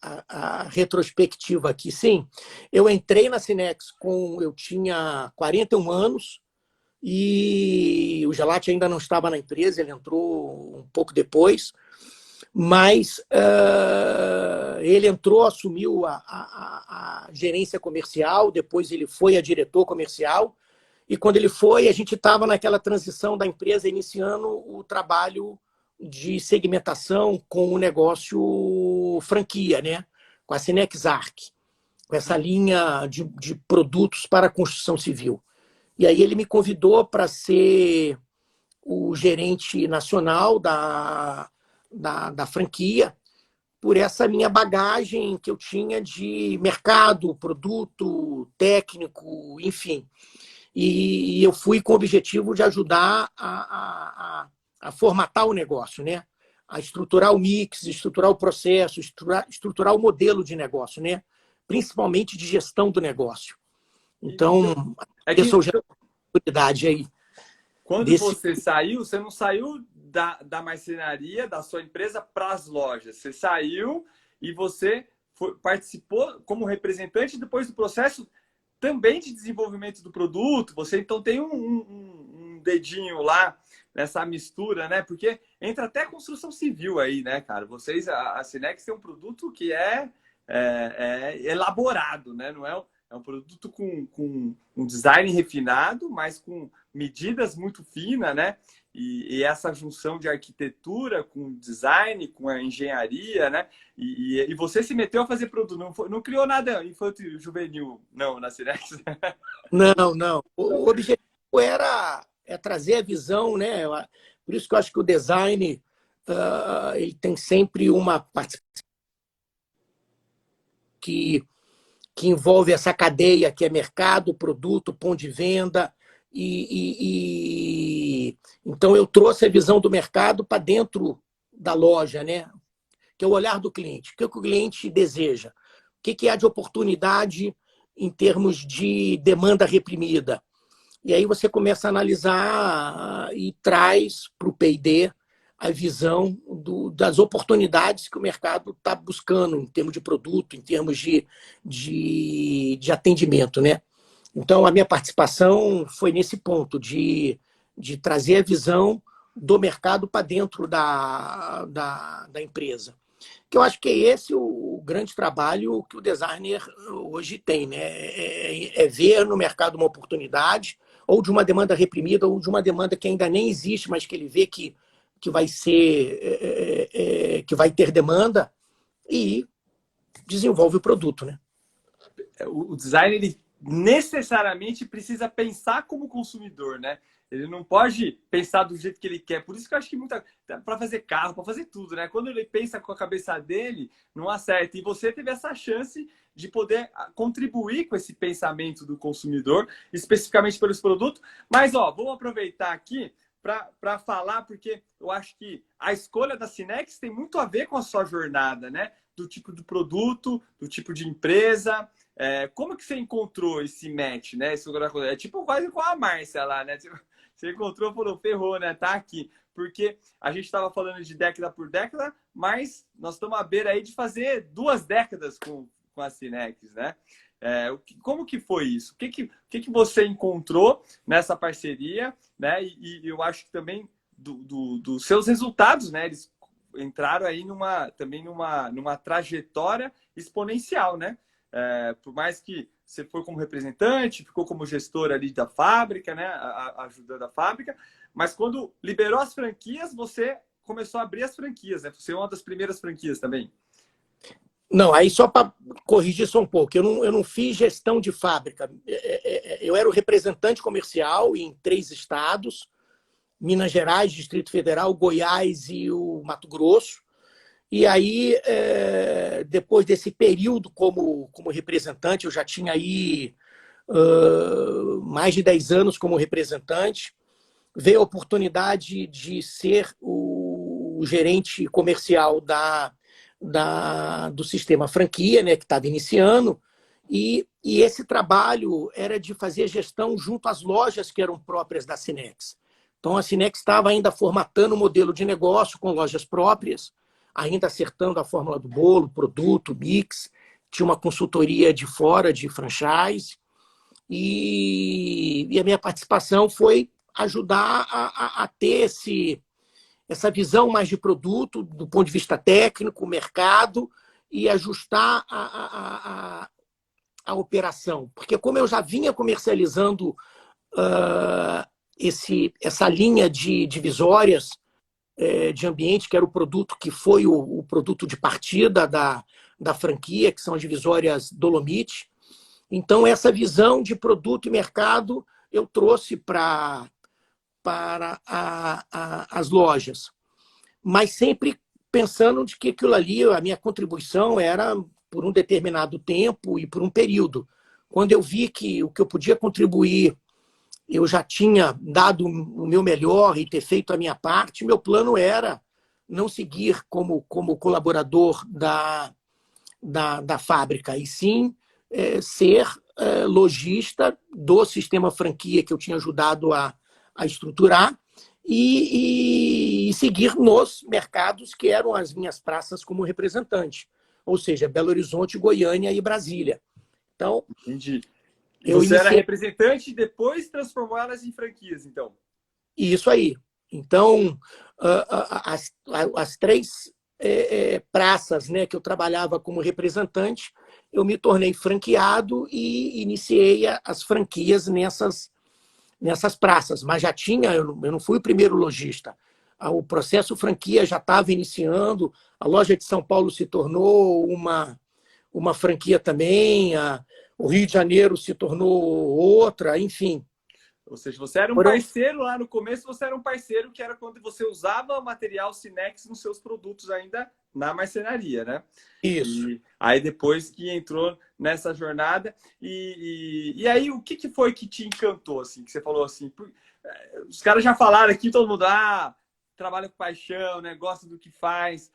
a retrospectiva aqui. Sim, eu entrei na Sinex eu tinha 41 anos e o Gelati ainda não estava na empresa, ele entrou um pouco depois, mas ele entrou, assumiu a gerência comercial, depois ele foi a diretor comercial, e quando ele foi, a gente estava naquela transição da empresa iniciando o trabalho de segmentação com o negócio franquia, né? Com a Sinex Arc, com essa linha de produtos para a construção civil. E aí ele me convidou para ser o gerente nacional da franquia, por essa minha bagagem que eu tinha de mercado, produto, técnico, enfim. E eu fui com o objetivo de ajudar a formatar o negócio, né? A estruturar o mix, estruturar o processo, estruturar o modelo de negócio, né? Principalmente de gestão do negócio. Então, essa é a oportunidade aí. Quando você saiu, você não saiu da marcenaria, da sua empresa, para as lojas. Você saiu e você participou como representante depois do processo também de desenvolvimento do produto. Você então tem um dedinho lá nessa mistura, né? Porque entra até construção civil aí, né, cara? Vocês, a Sinex tem um produto que é elaborado, né? Não é um produto com um design refinado, mas com medidas muito finas, né? E essa junção de arquitetura com design, com a engenharia, né? E você se meteu a fazer produto, não criou nada infantil juvenil, não, na Sinex? Não. O objetivo é trazer a visão, né? Por isso que eu acho que o design ele tem sempre uma participação que envolve essa cadeia que é mercado, produto, ponto de venda. Então eu trouxe a visão do mercado para dentro da loja, né? Que é o olhar do cliente. O que o cliente deseja? O que há de oportunidade em termos de demanda reprimida? E aí você começa a analisar e traz para o P&D a visão das oportunidades que o mercado está buscando em termos de produto, em termos de atendimento, né? Então, a minha participação foi nesse ponto, de trazer a visão do mercado para dentro da empresa. Que eu acho que é esse o grande trabalho que o designer hoje tem, né? É ver no mercado uma oportunidade, ou de uma demanda reprimida, ou de uma demanda que ainda nem existe, mas que ele vê que vai que vai ter demanda, e desenvolve o produto, né? O design, ele necessariamente precisa pensar como consumidor, né? Ele não pode pensar do jeito que ele quer. Por isso que eu acho que para fazer carro, para fazer tudo, né? Quando ele pensa com a cabeça dele, não acerta. E você teve essa chance de poder contribuir com esse pensamento do consumidor, especificamente pelos produtos. Mas, ó, vamos aproveitar aqui para falar, porque eu acho que a escolha da Cinex tem muito a ver com a sua jornada, né? Do tipo de produto, do tipo de empresa. Como que você encontrou esse match, né? É tipo quase com a Márcia lá, né? Você encontrou e falou, ferrou, né? Tá aqui. Porque a gente estava falando de década por década, mas nós estamos à beira aí de fazer 2 décadas com a Cinex, né? Como que foi isso? O que você encontrou nessa parceria, né? E eu acho que também dos seus resultados, né? Eles entraram aí também numa trajetória exponencial, né? Por mais que você foi como representante, ficou como gestor ali da fábrica, né? Ajudando a fábrica, mas quando liberou as franquias, você começou a abrir as franquias, né? Você é uma das primeiras franquias também. Não, aí só para corrigir só um pouco, eu não fiz gestão de fábrica. Eu era o representante comercial em 3 estados, Minas Gerais, Distrito Federal, Goiás e o Mato Grosso. E aí, depois desse período como representante, eu já tinha aí mais de 10 anos como representante, veio a oportunidade de ser o gerente comercial do sistema franquia, né, que estava iniciando, e esse trabalho era de fazer gestão junto às lojas que eram próprias da Cinex. Então, a Cinex estava ainda formatando o modelo de negócio com lojas próprias, ainda acertando a fórmula do bolo, produto, mix, tinha uma consultoria de fora, de franchise, e a minha participação foi ajudar a ter essa visão mais de produto, do ponto de vista técnico, mercado, e ajustar a operação. Porque como eu já vinha comercializando essa linha de divisórias de ambiente, que era o produto que foi o produto de partida da franquia, que são as divisórias Dolomite. Então, essa visão de produto e mercado eu trouxe para as lojas. Mas sempre pensando de que aquilo ali, a minha contribuição era por um determinado tempo e por um período. Quando eu vi que o que eu podia contribuir eu já tinha dado o meu melhor e ter feito a minha parte, meu plano era não seguir como colaborador da fábrica, e sim ser lojista do sistema franquia que eu tinha ajudado a estruturar e seguir nos mercados que eram as minhas praças como representante, ou seja, Belo Horizonte, Goiânia e Brasília. Então, entendi. Você era representante e depois transformou elas em franquias, então? Isso aí. Então, as 3 praças, né, que eu trabalhava como representante, eu me tornei franqueado e iniciei as franquias nessas praças. Mas já tinha, eu não fui o primeiro lojista. O processo franquia já estava iniciando, a loja de São Paulo se tornou uma franquia também, o Rio de Janeiro se tornou outra, enfim. Ou seja, você era um parceiro lá no começo, você era um parceiro que era quando você usava o material Cinex nos seus produtos ainda na marcenaria, né? Isso. E aí depois que entrou nessa jornada, e aí o que foi que te encantou, assim, que você falou assim, os caras já falaram aqui, todo mundo, trabalha com paixão, né, gosta do que faz,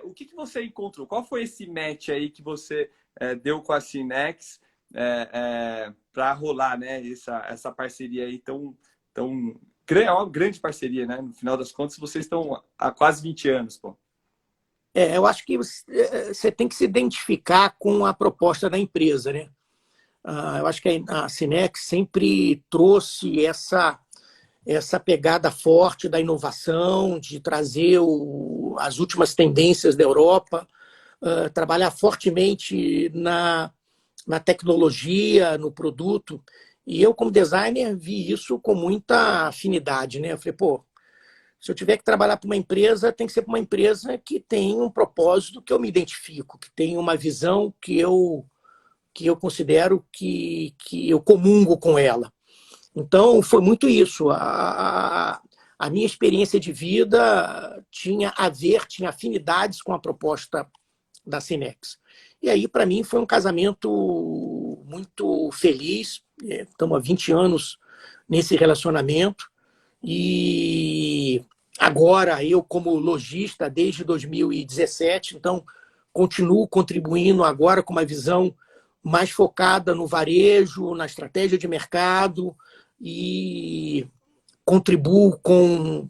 o que você encontrou? Qual foi esse match aí que você deu com a Cinex para rolar, né, essa parceria aí tão é uma grande parceria, né? No final das contas, vocês estão há quase 20 anos, pô. Eu acho que você tem que se identificar com a proposta da empresa, né? Eu acho que a Cinex sempre trouxe essa pegada forte da inovação, de trazer as últimas tendências da Europa, trabalhar fortemente na tecnologia, no produto. E eu, como designer, vi isso com muita afinidade, né? Eu falei, pô, se eu tiver que trabalhar para uma empresa, tem que ser para uma empresa que tem um propósito que eu me identifico, que tem uma visão que eu que eu considero que eu comungo com ela. Então, foi muito isso. A minha experiência de vida tinha afinidades com a proposta da Cinex. E aí, para mim, foi um casamento muito feliz. Estamos há 20 anos nesse relacionamento. E agora, eu como lojista desde 2017, então continuo contribuindo agora com uma visão mais focada no varejo, na estratégia de mercado, e contribuo com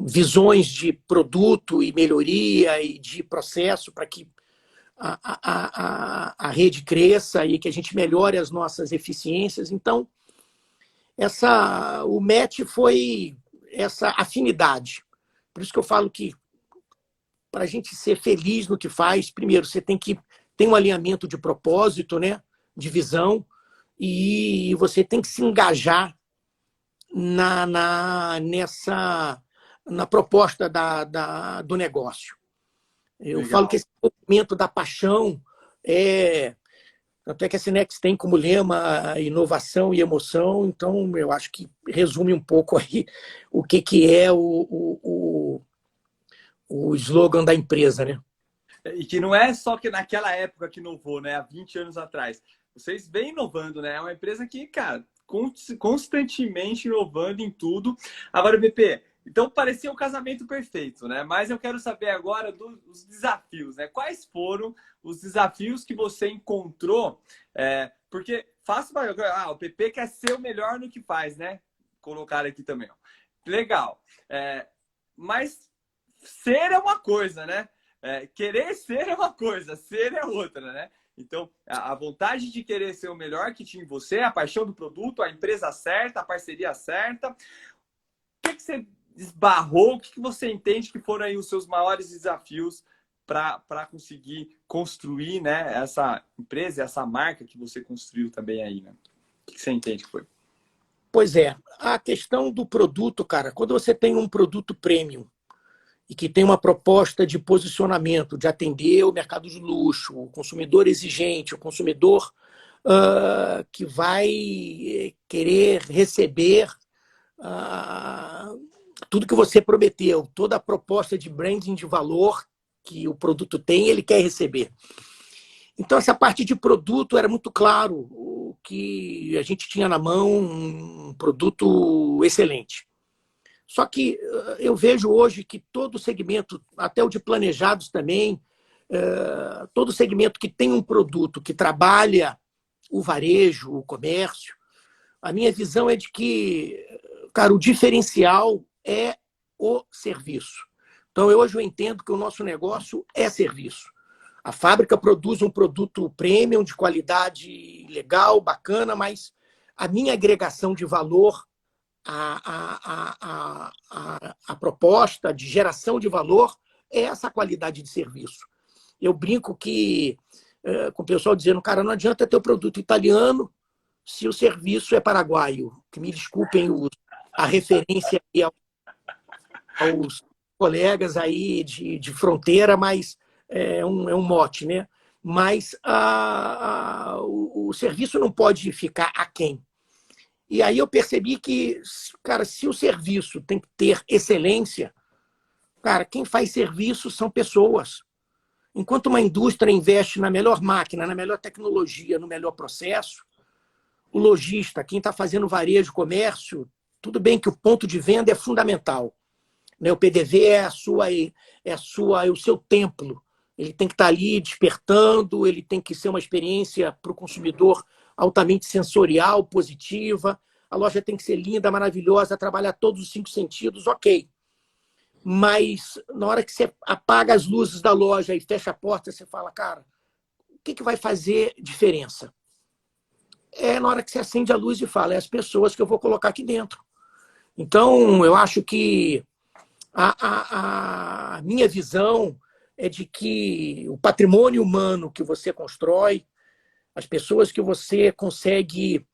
visões de produto e melhoria e de processo para que a rede cresça e que a gente melhore as nossas eficiências. Então, o match foi essa afinidade. Por isso que eu falo que, para a gente ser feliz no que faz, primeiro, você tem que ter um alinhamento de propósito, né? De visão, e você tem que se engajar na proposta do negócio. Eu Legal. falo que esse movimento da paixão tanto é que a Cinex tem como lema a inovação e emoção, então eu acho que resume um pouco aí o que é o slogan da empresa, né? E que não é só que naquela época que inovou, né? Há 20 anos atrás. Vocês vêm inovando, né? É uma empresa que, cara, constantemente inovando em tudo. Agora, BP, então parecia um casamento perfeito, né? Mas eu quero saber agora dos desafios, né? Quais foram os desafios que você encontrou? Porque o PP quer ser o melhor no que faz, né? Colocar aqui também. Ó. Legal. Mas ser é uma coisa, né? Querer ser é uma coisa, ser é outra, né? Então, a vontade de querer ser o melhor que tinha em você, a paixão do produto, a empresa certa, a parceria certa. O que você esbarrou? O que você entende que foram aí os seus maiores desafios para conseguir construir, né, essa empresa, essa marca que você construiu também aí, né? O que você entende que foi? Pois é, a questão do produto, cara, quando você tem um produto premium e que tem uma proposta de posicionamento, de atender o mercado de luxo, o consumidor exigente, o consumidor que vai querer receber tudo que você prometeu, toda a proposta de branding de valor que o produto tem, ele quer receber. Então, essa parte de produto era muito claro, o que a gente tinha na mão, um produto excelente. Só que eu vejo hoje que todo segmento, até o de planejados também, todo segmento que tem um produto que trabalha o varejo, o comércio, a minha visão é de que, cara, o diferencial é o serviço. Então, hoje eu entendo que o nosso negócio é serviço. A fábrica produz um produto premium, de qualidade legal, bacana, mas a minha agregação de valor, a proposta de geração de valor é essa qualidade de serviço. Eu brinco com o pessoal dizendo, cara, não adianta ter o produto italiano se o serviço é paraguaio. Que me desculpem a referência aí aos colegas aí de fronteira, mas é um mote, né? Mas o serviço não pode ficar aquém. E aí eu percebi que, cara, se o serviço tem que ter excelência, cara, quem faz serviço são pessoas. Enquanto uma indústria investe na melhor máquina, na melhor tecnologia, no melhor processo, o lojista, quem está fazendo varejo, comércio, tudo bem que o ponto de venda é fundamental. O PDV é o seu templo. Ele tem que estar ali despertando, ele tem que ser uma experiência para o consumidor altamente sensorial, positiva. A loja tem que ser linda, maravilhosa, trabalhar todos os 5 sentidos, ok. Mas na hora que você apaga as luzes da loja e fecha a porta, você fala, cara, o que vai fazer diferença? É na hora que você acende a luz e fala, é as pessoas que eu vou colocar aqui dentro. Então, eu acho que a minha visão é de que o patrimônio humano que você constrói, as pessoas que você consegue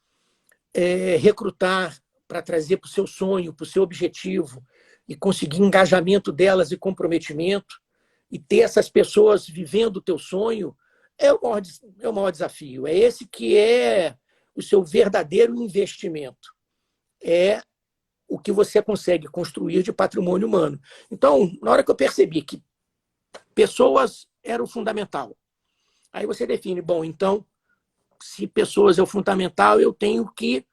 recrutar para trazer para o seu sonho, para o seu objetivo, e conseguir engajamento delas e comprometimento, e ter essas pessoas vivendo o teu sonho, é o maior desafio. É esse que é o seu verdadeiro investimento. É o que você consegue construir de patrimônio humano. Então, na hora que eu percebi que pessoas eram o fundamental, aí você define, bom, então, se pessoas é o fundamental, eu tenho que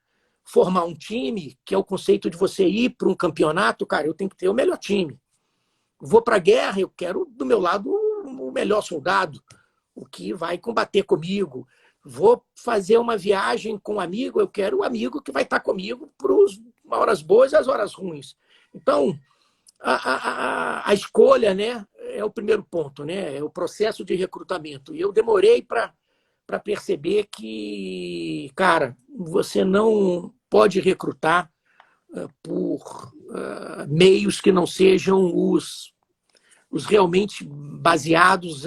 formar um time, que é o conceito de você ir para um campeonato, cara, eu tenho que ter o melhor time. Vou para a guerra, eu quero do meu lado o melhor soldado, o que vai combater comigo. Vou fazer uma viagem com um amigo, eu quero o amigo que vai estar comigo para as horas boas e as horas ruins. Então, a escolha, né, é o primeiro ponto, né, é o processo de recrutamento. E eu demorei para perceber que, cara, você não pode recrutar por meios que não sejam os realmente baseados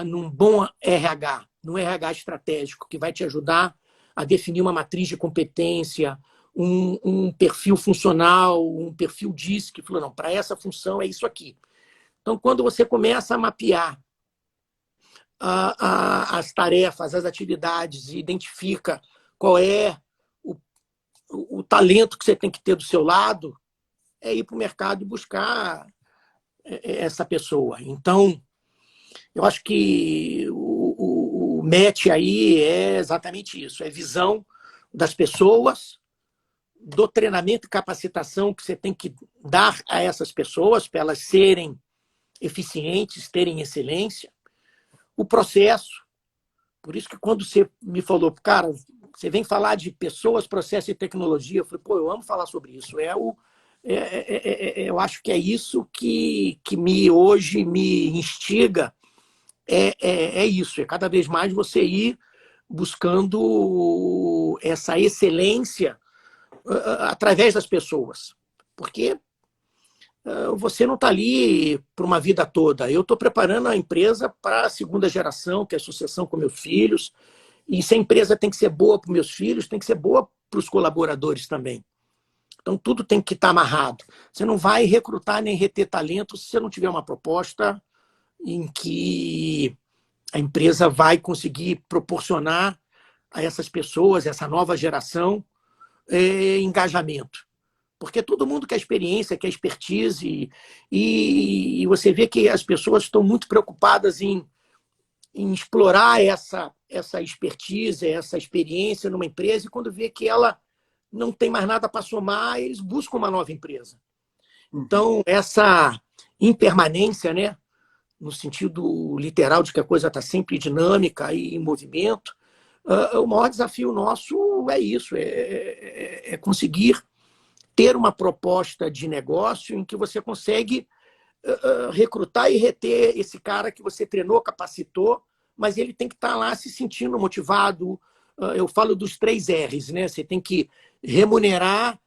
num bom RH, num RH estratégico, que vai te ajudar a definir uma matriz de competência, um perfil funcional, um perfil DISC, que falou, não, para essa função é isso aqui. Então, quando você começa a mapear as tarefas, as atividades, e identifica qual é o talento que você tem que ter do seu lado, é ir para o mercado e buscar essa pessoa. Então, eu acho que o match aí é exatamente isso, é visão das pessoas, do treinamento e capacitação que você tem que dar a essas pessoas para elas serem eficientes, terem excelência, o processo. Por isso que quando você me falou, cara, você vem falar de pessoas, processo e tecnologia, eu falei, pô, eu amo falar sobre isso. Eu acho que é isso que hoje me instiga. É isso, é cada vez mais você ir buscando essa excelência através das pessoas. Porque você não está ali para uma vida toda. Eu estou preparando a empresa para a segunda geração, que é a sucessão com meus filhos. E se a empresa tem que ser boa para os meus filhos, tem que ser boa para os colaboradores também. Então, tudo tem que estar amarrado. Você não vai recrutar nem reter talento se você não tiver uma proposta em que a empresa vai conseguir proporcionar a essas pessoas, essa nova geração, engajamento. Porque todo mundo quer experiência, quer expertise, e você vê que as pessoas estão muito preocupadas em explorar essa expertise, essa experiência numa empresa, e quando vê que ela não tem mais nada para somar, eles buscam uma nova empresa. Então, essa impermanência, né, no sentido literal de que a coisa está sempre dinâmica e em movimento, o maior desafio nosso é isso, é conseguir ter uma proposta de negócio em que você consegue recrutar e reter esse cara que você treinou, capacitou, mas ele tem que estar lá se sentindo motivado. Eu falo dos 3 R's, né? Você tem que remunerar,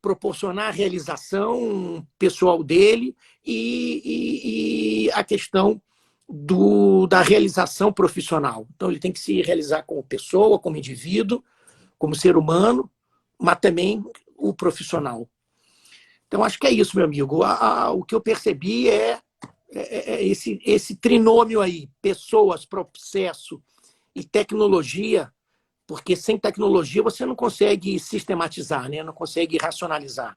proporcionar a realização pessoal dele e a questão da realização profissional. Então, ele tem que se realizar como pessoa, como indivíduo, como ser humano, mas também o profissional. Então, acho que é isso, meu amigo. O que eu percebi é esse trinômio aí, pessoas, processo e tecnologia, porque sem tecnologia você não consegue sistematizar, né? Não consegue racionalizar.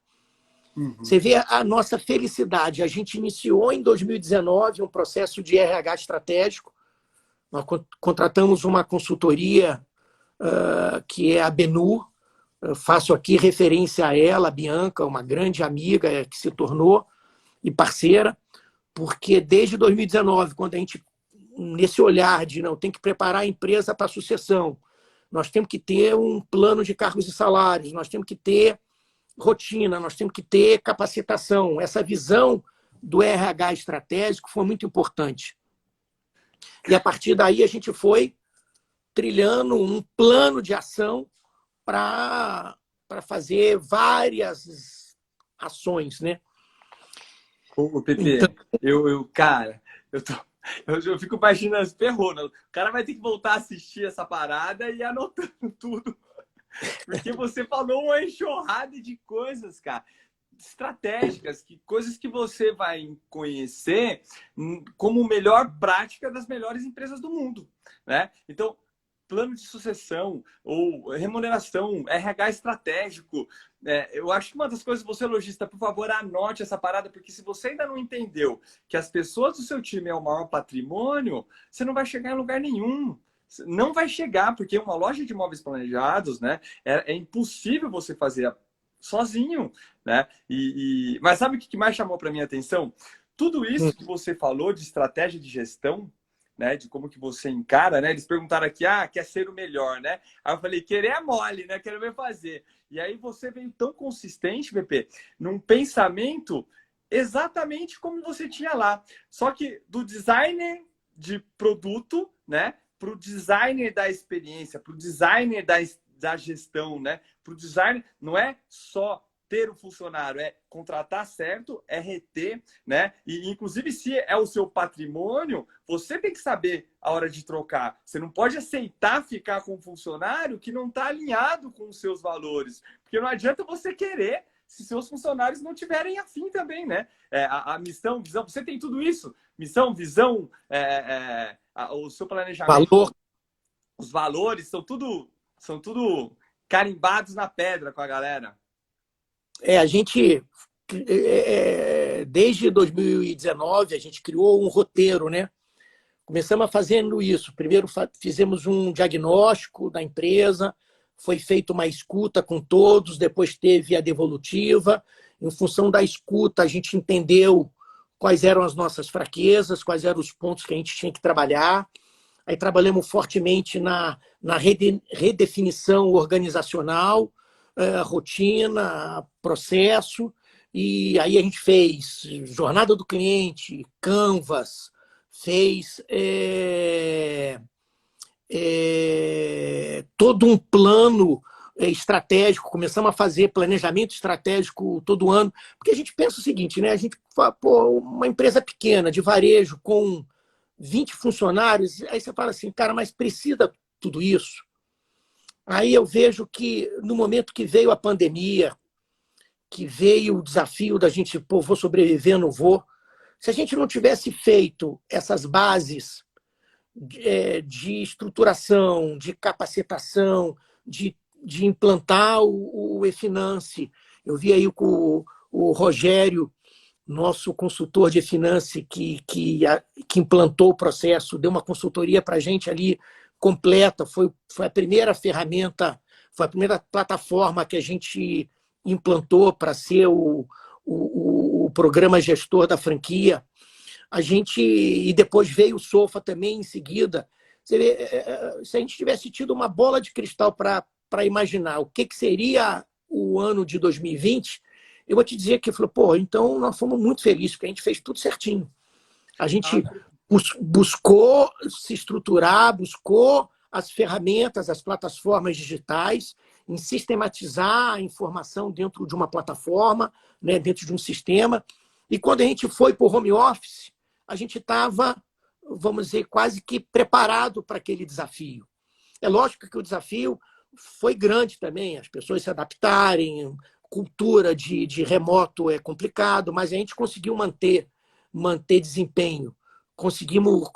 Você vê a nossa felicidade. A gente iniciou em 2019 um processo de RH estratégico. Nós contratamos uma consultoria que é a Benu. Eu faço aqui referência a ela, a Bianca, uma grande amiga que se tornou e parceira, porque desde 2019, quando a gente, nesse olhar de não tem que preparar a empresa para a sucessão, nós temos que ter um plano de cargos e salários, nós temos que ter rotina, nós temos que ter capacitação. Essa visão do RH estratégico foi muito importante. E a partir daí a gente foi trilhando um plano de ação para fazer várias ações, né? Ô, Pepe, então... cara, eu fico imaginando, ferrou, né? O cara vai ter que voltar a assistir essa parada e ir anotando tudo. Porque você falou uma enxurrada de coisas, cara. estratégicas, coisas que você vai conhecer como melhor prática das melhores empresas do mundo, né? Então, plano de sucessão ou remuneração, RH estratégico. Eu acho que uma das coisas, você lojista, por favor, anote essa parada, porque se você ainda não entendeu que as pessoas do seu time é o maior patrimônio, você não vai chegar em lugar nenhum. Não vai chegar, porque uma loja de imóveis planejados, né, é impossível você fazer sozinho, né? Mas sabe o que mais chamou para minha atenção? Tudo isso que você falou de estratégia de gestão, né, de como que você encara, né? Eles perguntaram aqui, quer ser o melhor, né? Aí eu falei, querer é mole, né? Quero ver fazer. E aí você veio tão consistente, VP, num pensamento exatamente como você tinha lá. Só que do designer de produto, né, para o designer da experiência, para o designer da gestão, né? Para o designer, não é só ter o funcionário, é contratar certo, é reter, né? E, inclusive, se é o seu patrimônio, você tem que saber a hora de trocar. Você não pode aceitar ficar com um funcionário que não está alinhado com os seus valores. Porque não adianta você querer se seus funcionários não tiverem afim também, né? A missão, visão, você tem tudo isso. Missão, visão, o seu planejamento, valor. Os valores, são tudo carimbados na pedra com a galera. A gente, desde 2019, a gente criou um roteiro, né? Começamos fazendo isso. Primeiro fizemos um diagnóstico da empresa, foi feita uma escuta com todos, depois teve a devolutiva. Em função da escuta, a gente entendeu quais eram as nossas fraquezas, quais eram os pontos que a gente tinha que trabalhar. Aí trabalhamos fortemente na redefinição organizacional, rotina, processo, e aí a gente fez jornada do cliente, Canvas, fez todo um plano estratégico, começamos a fazer planejamento estratégico todo ano, porque a gente pensa o seguinte, né? A gente, uma empresa pequena, de varejo, com 20 funcionários, aí você fala assim, cara, mas precisa tudo isso? Aí eu vejo que no momento que veio a pandemia, que veio o desafio da gente, vou sobreviver, não vou. Se a gente não tivesse feito essas bases de estruturação, de capacitação, de implantar o e-finance, eu vi aí com o Rogério, nosso consultor de e-finance, que implantou o processo, deu uma consultoria para a gente ali, completa, foi a primeira ferramenta, foi a primeira plataforma que a gente implantou para ser o programa gestor da franquia. E depois veio o Sofa também em seguida. Você vê, se a gente tivesse tido uma bola de cristal para imaginar o que seria o ano de 2020, eu vou te dizer que então nós fomos muito felizes, porque a gente fez tudo certinho. A gente buscou se estruturar, buscou as ferramentas, as plataformas digitais, em sistematizar a informação dentro de uma plataforma, né, dentro de um sistema. E quando a gente foi para o home office, a gente estava, vamos dizer, quase que preparado para aquele desafio. É lógico que o desafio foi grande também, as pessoas se adaptarem, cultura de remoto é complicado, mas a gente conseguiu manter desempenho. Conseguimos,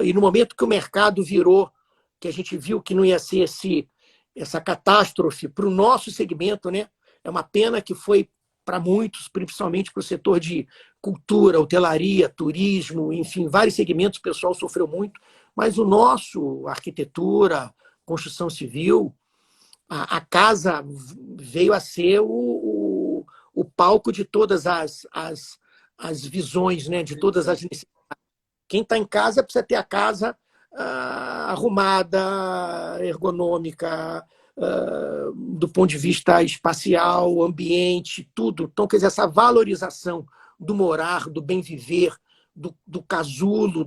e no momento que o mercado virou, que a gente viu que não ia ser essa catástrofe para o nosso segmento, né? É uma pena que foi para muitos, principalmente para o setor de cultura, hotelaria, turismo, enfim, vários segmentos, o pessoal sofreu muito, mas o nosso, arquitetura, construção civil, a casa veio a ser o palco de todas as visões, né? De todas as necessidades. Quem está em casa precisa ter a casa arrumada, ergonômica, do ponto de vista espacial, ambiente, tudo. Então, quer dizer, essa valorização do morar, do bem viver, do casulo,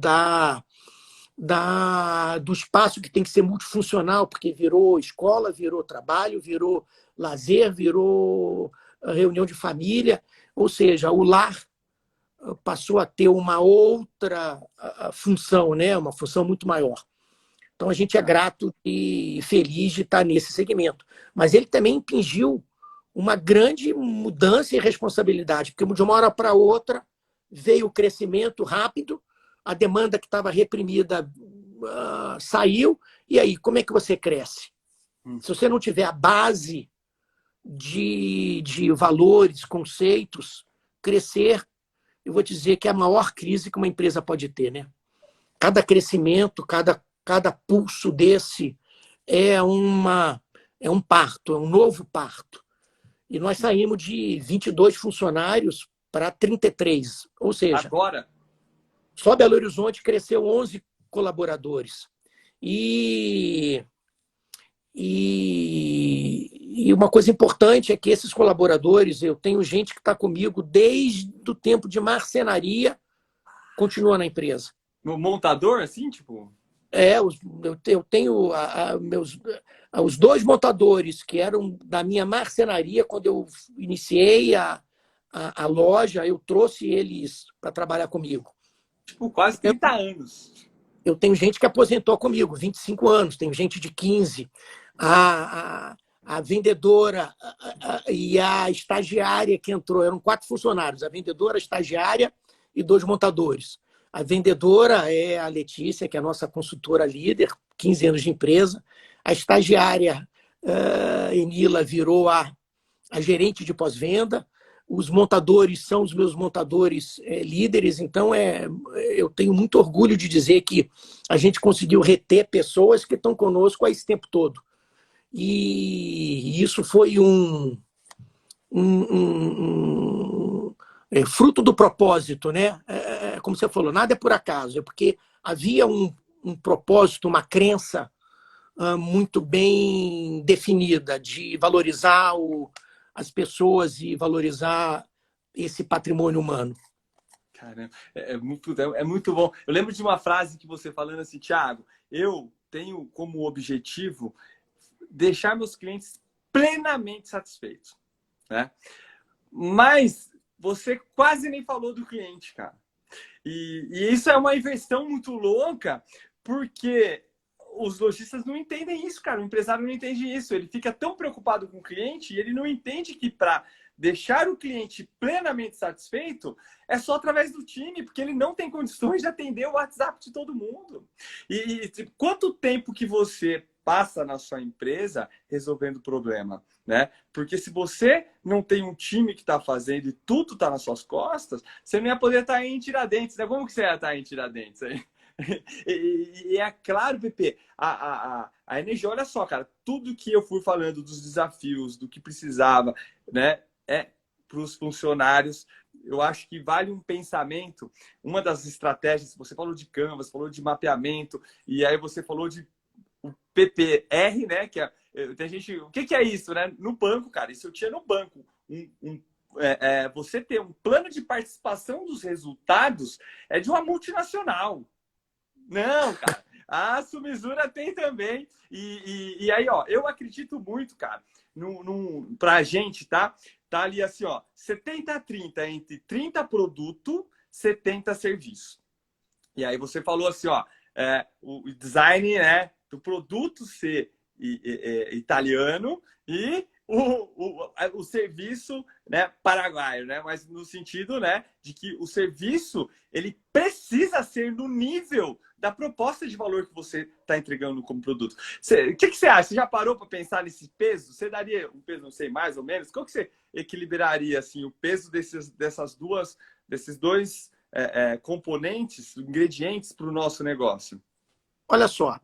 do espaço que tem que ser multifuncional, porque virou escola, virou trabalho, virou lazer, virou reunião de família, ou seja, o lar passou a ter uma outra função, né? Uma função muito maior. Então, a gente é grato e feliz de estar nesse segmento. Mas ele também impingiu uma grande mudança e responsabilidade, porque de uma hora para outra veio o crescimento rápido, a demanda que estava reprimida saiu, e aí, como é que você cresce? Se você não tiver a base de valores, conceitos, crescer, eu vou dizer que é a maior crise que uma empresa pode ter, né? Cada crescimento, cada pulso desse é um parto, é um novo parto. E nós saímos de 22 funcionários para 33. Ou seja, Agora? só Belo Horizonte cresceu 11 colaboradores. E uma coisa importante é que esses colaboradores, eu tenho gente que está comigo desde o tempo de marcenaria, continua na empresa. No montador, assim, tipo? Eu tenho os 2 montadores que eram da minha marcenaria. Quando eu iniciei a loja, eu trouxe eles para trabalhar comigo. Tipo, quase 30 anos. Eu tenho gente que aposentou comigo, 25 anos, tenho gente de 15. A vendedora e a estagiária que entrou, eram 4 funcionários, a vendedora, a estagiária e 2 montadores. A vendedora é a Letícia, que é a nossa consultora líder, 15 anos de empresa. A estagiária, Enila, virou a gerente de pós-venda. Os montadores são os meus montadores líderes. Então, eu tenho muito orgulho de dizer que a gente conseguiu reter pessoas que estão conosco há esse tempo todo. E isso foi fruto do propósito, né? Como você falou, nada é por acaso, é porque havia um propósito, uma crença muito bem definida de valorizar as pessoas e valorizar esse patrimônio humano. Caramba, é muito bom. Eu lembro de uma frase que você falando assim, Thiago, eu tenho como objetivo deixar meus clientes plenamente satisfeitos, né? Mas você quase nem falou do cliente, cara. E isso é uma inversão muito louca, porque os lojistas não entendem isso, cara. O empresário não entende isso. Ele fica tão preocupado com o cliente e ele não entende que para deixar o cliente plenamente satisfeito é só através do time, porque ele não tem condições de atender o WhatsApp de todo mundo. E quanto tempo que você passa na sua empresa resolvendo o problema, né? Porque se você não tem um time que está fazendo e tudo está nas suas costas, você não ia poder estar em Tiradentes, né? Como que você ia estar em Tiradentes aí? E é claro, Pepe, a Energia, olha só, cara, tudo que eu fui falando dos desafios, do que precisava, né, para os funcionários, eu acho que vale um pensamento. Uma das estratégias, você falou de Canvas, falou de mapeamento, e aí você falou de o PPR, né, que tem gente, o que é isso, né? No banco, cara, isso eu tinha no banco, você ter um plano de participação dos resultados é de uma multinacional. Não, cara. A Sumizura tem também. E aí, ó, eu acredito muito, cara, pra gente, tá? Tá ali assim, ó, 70-30 entre 30 produto, 70 serviço. E aí você falou assim, ó, o design, né, do produto ser italiano e o serviço, né, paraguaio, né? Mas no sentido, né, de que o serviço ele precisa ser no nível da proposta de valor que você está entregando como produto. O que você acha? Você já parou para pensar nesse peso? Você daria um peso, não sei, mais ou menos? Como que você equilibraria assim, o peso desses dois componentes, ingredientes para o nosso negócio? Olha só,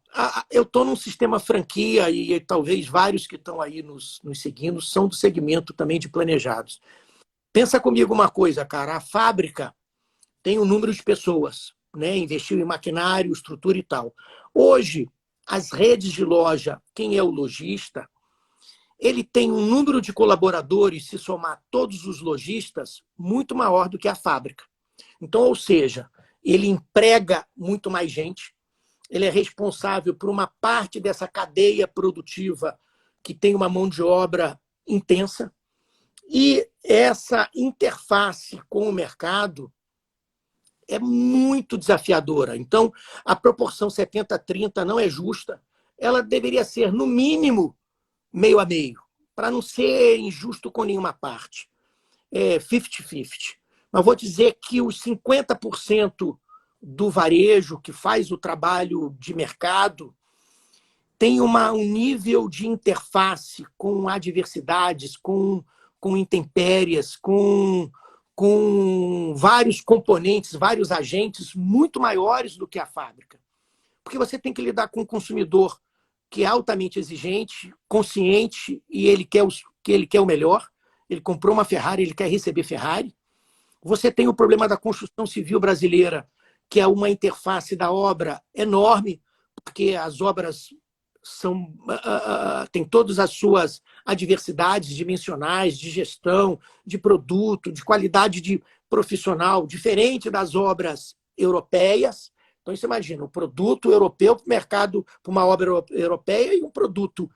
eu estou num sistema franquia e talvez vários que estão aí nos seguindo são do segmento também de planejados. Pensa comigo uma coisa, cara, a fábrica tem um número de pessoas, né? Investiu em maquinário, estrutura e tal. Hoje, as redes de loja, quem é o lojista, ele tem um número de colaboradores, se somar todos os lojistas, muito maior do que a fábrica. Então, ou seja, ele emprega muito mais gente, ele é responsável por uma parte dessa cadeia produtiva que tem uma mão de obra intensa. E essa interface com o mercado é muito desafiadora. Então, a proporção 70-30 não é justa. Ela deveria ser, no mínimo, meio a meio. para não ser injusto com nenhuma parte, é 50-50. Mas vou dizer que os 50% do varejo que faz o trabalho de mercado tem um nível de interface com adversidades, com intempéries, com vários componentes, vários agentes muito maiores do que a fábrica. Porque você tem que lidar com um consumidor que é altamente exigente, consciente, e ele quer o melhor. Ele comprou uma Ferrari, ele quer receber Ferrari. Você tem o problema da construção civil brasileira, que é uma interface da obra enorme, porque as obras têm todas as suas adversidades dimensionais, de gestão, de produto, de qualidade de profissional, diferente das obras europeias. Então, você imagina, um produto europeu para o mercado, para uma obra europeia, e um produto,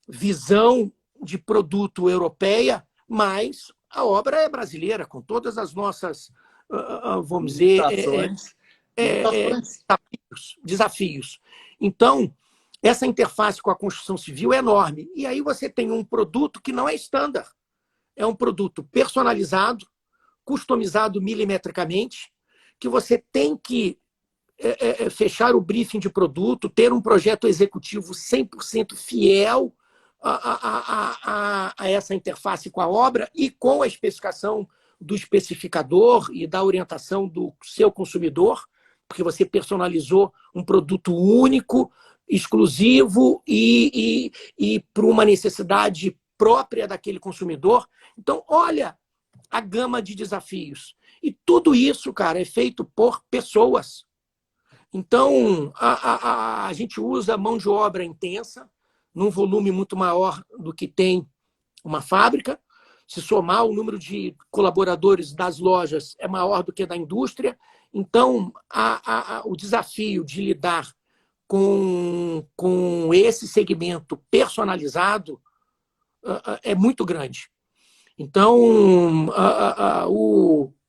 visão de produto europeia, mas a obra é brasileira, com todas as nossas, vamos dizer, desafios. Então, essa interface com a construção civil é enorme. E aí você tem um produto que não é estándar. É um produto personalizado, customizado milimetricamente, que você tem que fechar o briefing de produto, ter um projeto executivo 100% fiel a essa interface com a obra e com a especificação do especificador e da orientação do seu consumidor, porque você personalizou um produto único, exclusivo e para uma necessidade própria daquele consumidor. Então, olha a gama de desafios. E tudo isso, cara, é feito por pessoas. Então, a gente usa mão de obra intensa, num volume muito maior do que tem uma fábrica. Se somar, o número de colaboradores das lojas é maior do que da indústria. Então, o desafio de lidar com esse segmento personalizado é muito grande. Então,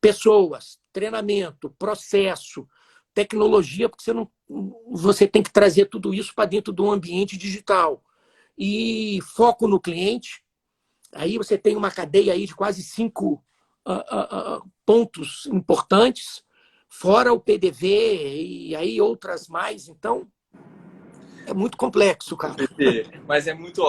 pessoas, treinamento, processo, tecnologia, porque você tem que trazer tudo isso para dentro do ambiente digital. E foco no cliente. Aí você tem uma cadeia aí de quase 5 pontos importantes, fora o PDV e aí outras mais. Então, é muito complexo, cara. Mas é muito,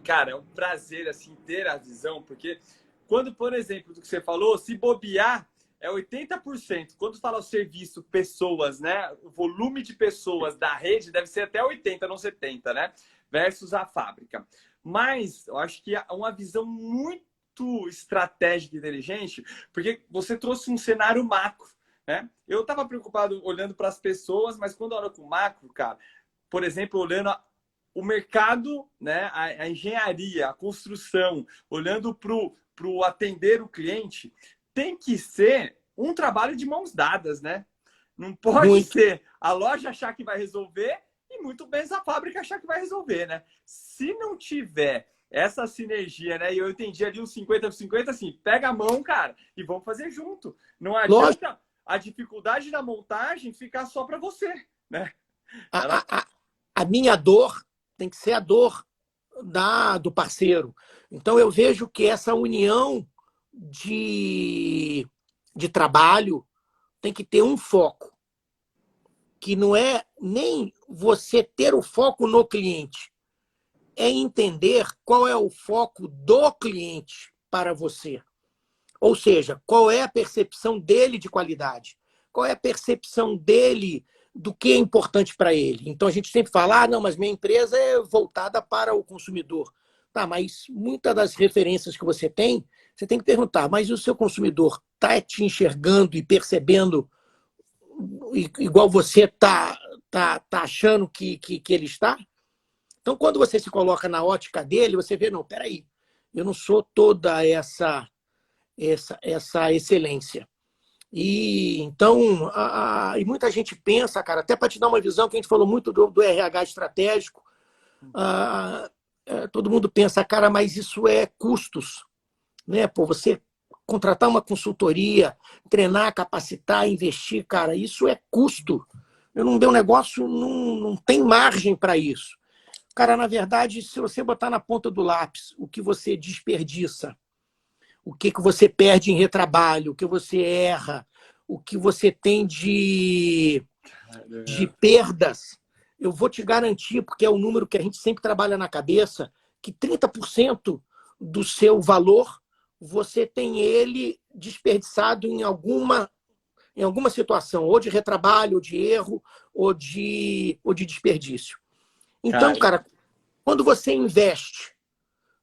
cara, é um prazer assim ter a visão, porque quando, por exemplo, do que você falou, se bobear, é 80%. Quando fala o serviço, pessoas, né? O volume de pessoas da rede deve ser até 80%, não 70%, né? Versus a fábrica. Mas eu acho que é uma visão muito estratégica e inteligente, porque você trouxe um cenário macro, né? Eu estava preocupado olhando para as pessoas, mas quando eu olho com o macro, cara, por exemplo, olhando o mercado, né? A engenharia, a construção, olhando para o atender o cliente, tem que ser um trabalho de mãos dadas, né? Não pode ser a loja achar que vai resolver e muito menos a fábrica achar que vai resolver, né? Se não tiver essa sinergia, né? E eu entendi ali uns 50-50, assim, pega a mão, cara, e vamos fazer junto. Não adianta a dificuldade da montagem ficar só para você, né? A minha dor tem que ser a dor do parceiro. Então, eu vejo que essa união de trabalho tem que ter um foco, que não é nem você ter o foco no cliente, é entender qual é o foco do cliente para você. Ou seja, qual é a percepção dele de qualidade, qual é a percepção dele do que é importante para ele. Então, a gente sempre fala, não, mas minha empresa é voltada para o consumidor. Tá, mas muitas das referências que você tem que perguntar, mas o seu consumidor está te enxergando e percebendo igual você está achando que ele está? Então, quando você se coloca na ótica dele, você vê, não, peraí, eu não sou toda essa excelência. E então, e muita gente pensa, cara, até para te dar uma visão, que a gente falou muito do RH estratégico, todo mundo pensa, cara, mas isso é custos, né? Pô, você contratar uma consultoria, treinar, capacitar, investir, cara, isso é custo. Meu negócio não tem margem para isso. Cara, na verdade, se você botar na ponta do lápis o que você desperdiça, o que você perde em retrabalho, o que você erra, o que você tem de perdas, eu vou te garantir, porque é o número que a gente sempre trabalha na cabeça, que 30% do seu valor você tem ele desperdiçado em alguma situação, ou de retrabalho, ou de erro, ou de desperdício. Então, cara, quando você investe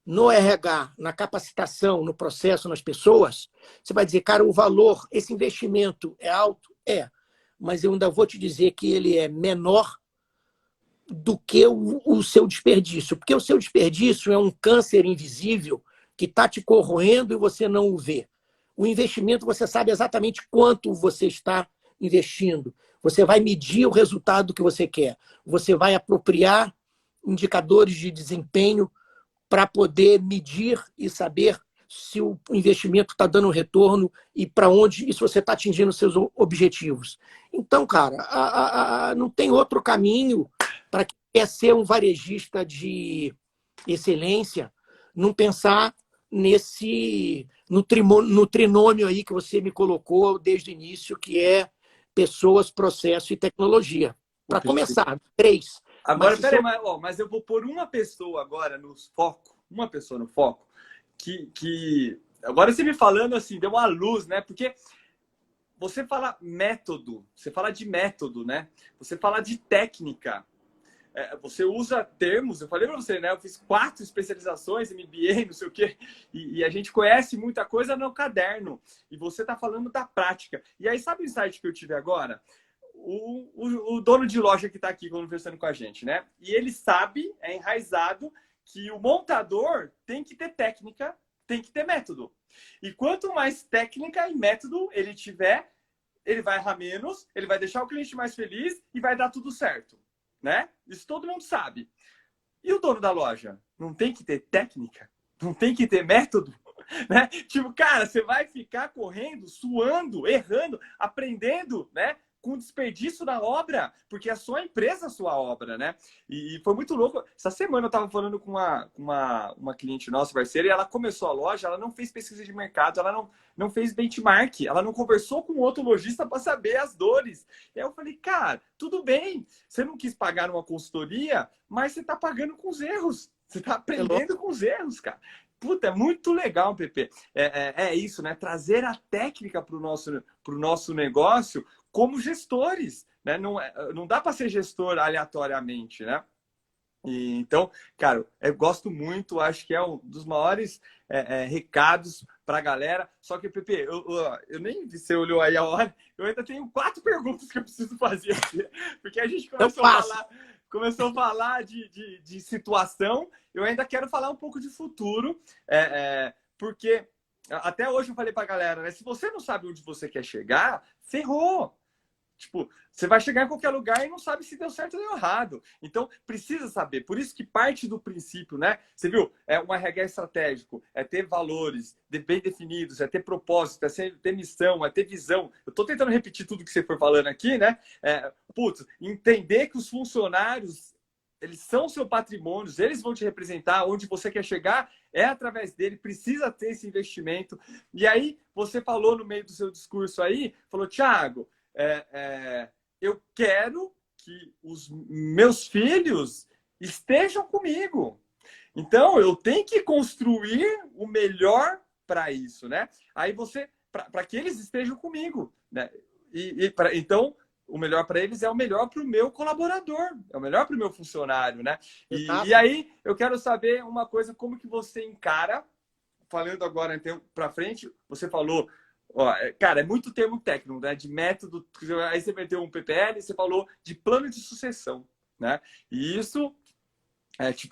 no RH, na capacitação, no processo, nas pessoas, você vai dizer, cara, o valor, esse investimento é alto? É. Mas eu ainda vou te dizer que ele é menor do que o seu desperdício. Porque o seu desperdício é um câncer invisível que está te corroendo e você não o vê. O investimento, você sabe exatamente quanto você está investindo. Você vai medir o resultado que você quer. Você vai apropriar indicadores de desempenho para poder medir e saber se o investimento está dando retorno e para onde, e se você está atingindo seus objetivos. Então, cara, não tem outro caminho para quem quer ser um varejista de excelência, não pensar no trinômio aí que você me colocou desde o início, que é pessoas, processo e tecnologia. Para começar, 3. Agora, peraí, mas eu vou pôr uma pessoa agora no foco, uma pessoa no foco, que agora você me falando assim, deu uma luz, né? Porque você fala método, você fala de método, né? Você fala de técnica. Você usa termos, eu falei para você, né? Eu fiz 4 especializações, MBA, não sei o quê, e a gente conhece muita coisa no caderno, e você está falando da prática. E aí, sabe o insight que eu tive agora? O dono de loja que está aqui conversando com a gente, né? E ele sabe, é enraizado, que o montador tem que ter técnica, tem que ter método. E quanto mais técnica e método ele tiver, ele vai errar menos, ele vai deixar o cliente mais feliz e vai dar tudo certo, né? Isso todo mundo sabe. E o dono da loja? Não tem que ter técnica? Não tem que ter método? Né? Tipo, cara, você vai ficar correndo, suando, errando, aprendendo, né? Com desperdício da obra, porque é a sua empresa a sua obra, né? E foi muito louco. Essa semana eu estava falando com uma cliente nossa, parceira, e ela começou a loja, ela não fez pesquisa de mercado, ela não fez benchmark, ela não conversou com outro lojista para saber as dores. E aí eu falei, cara, tudo bem, você não quis pagar uma consultoria, mas você está pagando com os erros. Você está aprendendo com os erros, cara. Puta, é muito legal, Pepe. É isso, né? Trazer a técnica para o nosso negócio como gestores, né? Não dá para ser gestor aleatoriamente, né? Então, cara, eu gosto muito, acho que é um dos maiores recados para a galera. Só que, Pepe, eu nem vi se você olhou aí a hora, eu ainda tenho 4 perguntas que eu preciso fazer aqui, porque a gente começou a falar de situação, eu ainda quero falar um pouco de futuro, porque até hoje eu falei para a galera, né? Se você não sabe onde você quer chegar, ferrou. Tipo, você vai chegar em qualquer lugar e não sabe se deu certo ou deu errado. Então, precisa saber. Por isso que parte do princípio, né? Você viu? É um RH estratégico, é ter valores bem definidos, é ter propósito, é ter missão, é ter visão. Eu tô tentando repetir tudo que você foi falando aqui, né? Entender que os funcionários, eles são seu patrimônio, eles vão te representar, onde você quer chegar é através dele, precisa ter esse investimento. E aí, você falou no meio do seu discurso aí, falou, Thiago, eu quero que os meus filhos estejam comigo. Então, eu tenho que construir o melhor para isso, né? Aí para que eles estejam comigo, né? Então, o melhor para eles é o melhor para o meu colaborador, é o melhor para o meu funcionário, né? E aí, eu quero saber uma coisa, como que você encara, falando agora então, para frente, você falou, cara, é muito termo técnico, né? De método, aí você meteu um PPL, você falou de plano de sucessão, né? E isso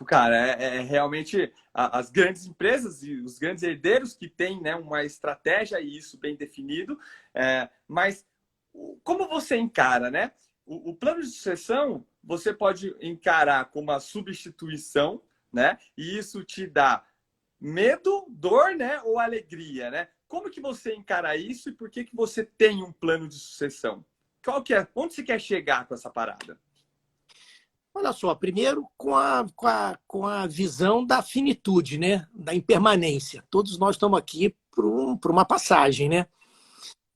cara, realmente as grandes empresas e os grandes herdeiros que têm, né, uma estratégia e isso bem definido, mas como você encara, né? O plano de sucessão você pode encarar como uma substituição, né? E isso te dá medo, dor, né? Ou alegria, né? Como que você encara isso e por que você tem um plano de sucessão? Qual que é? Onde você quer chegar com essa parada? Olha só, primeiro com a visão da finitude, né? Da impermanência. Todos nós estamos aqui por uma passagem, né?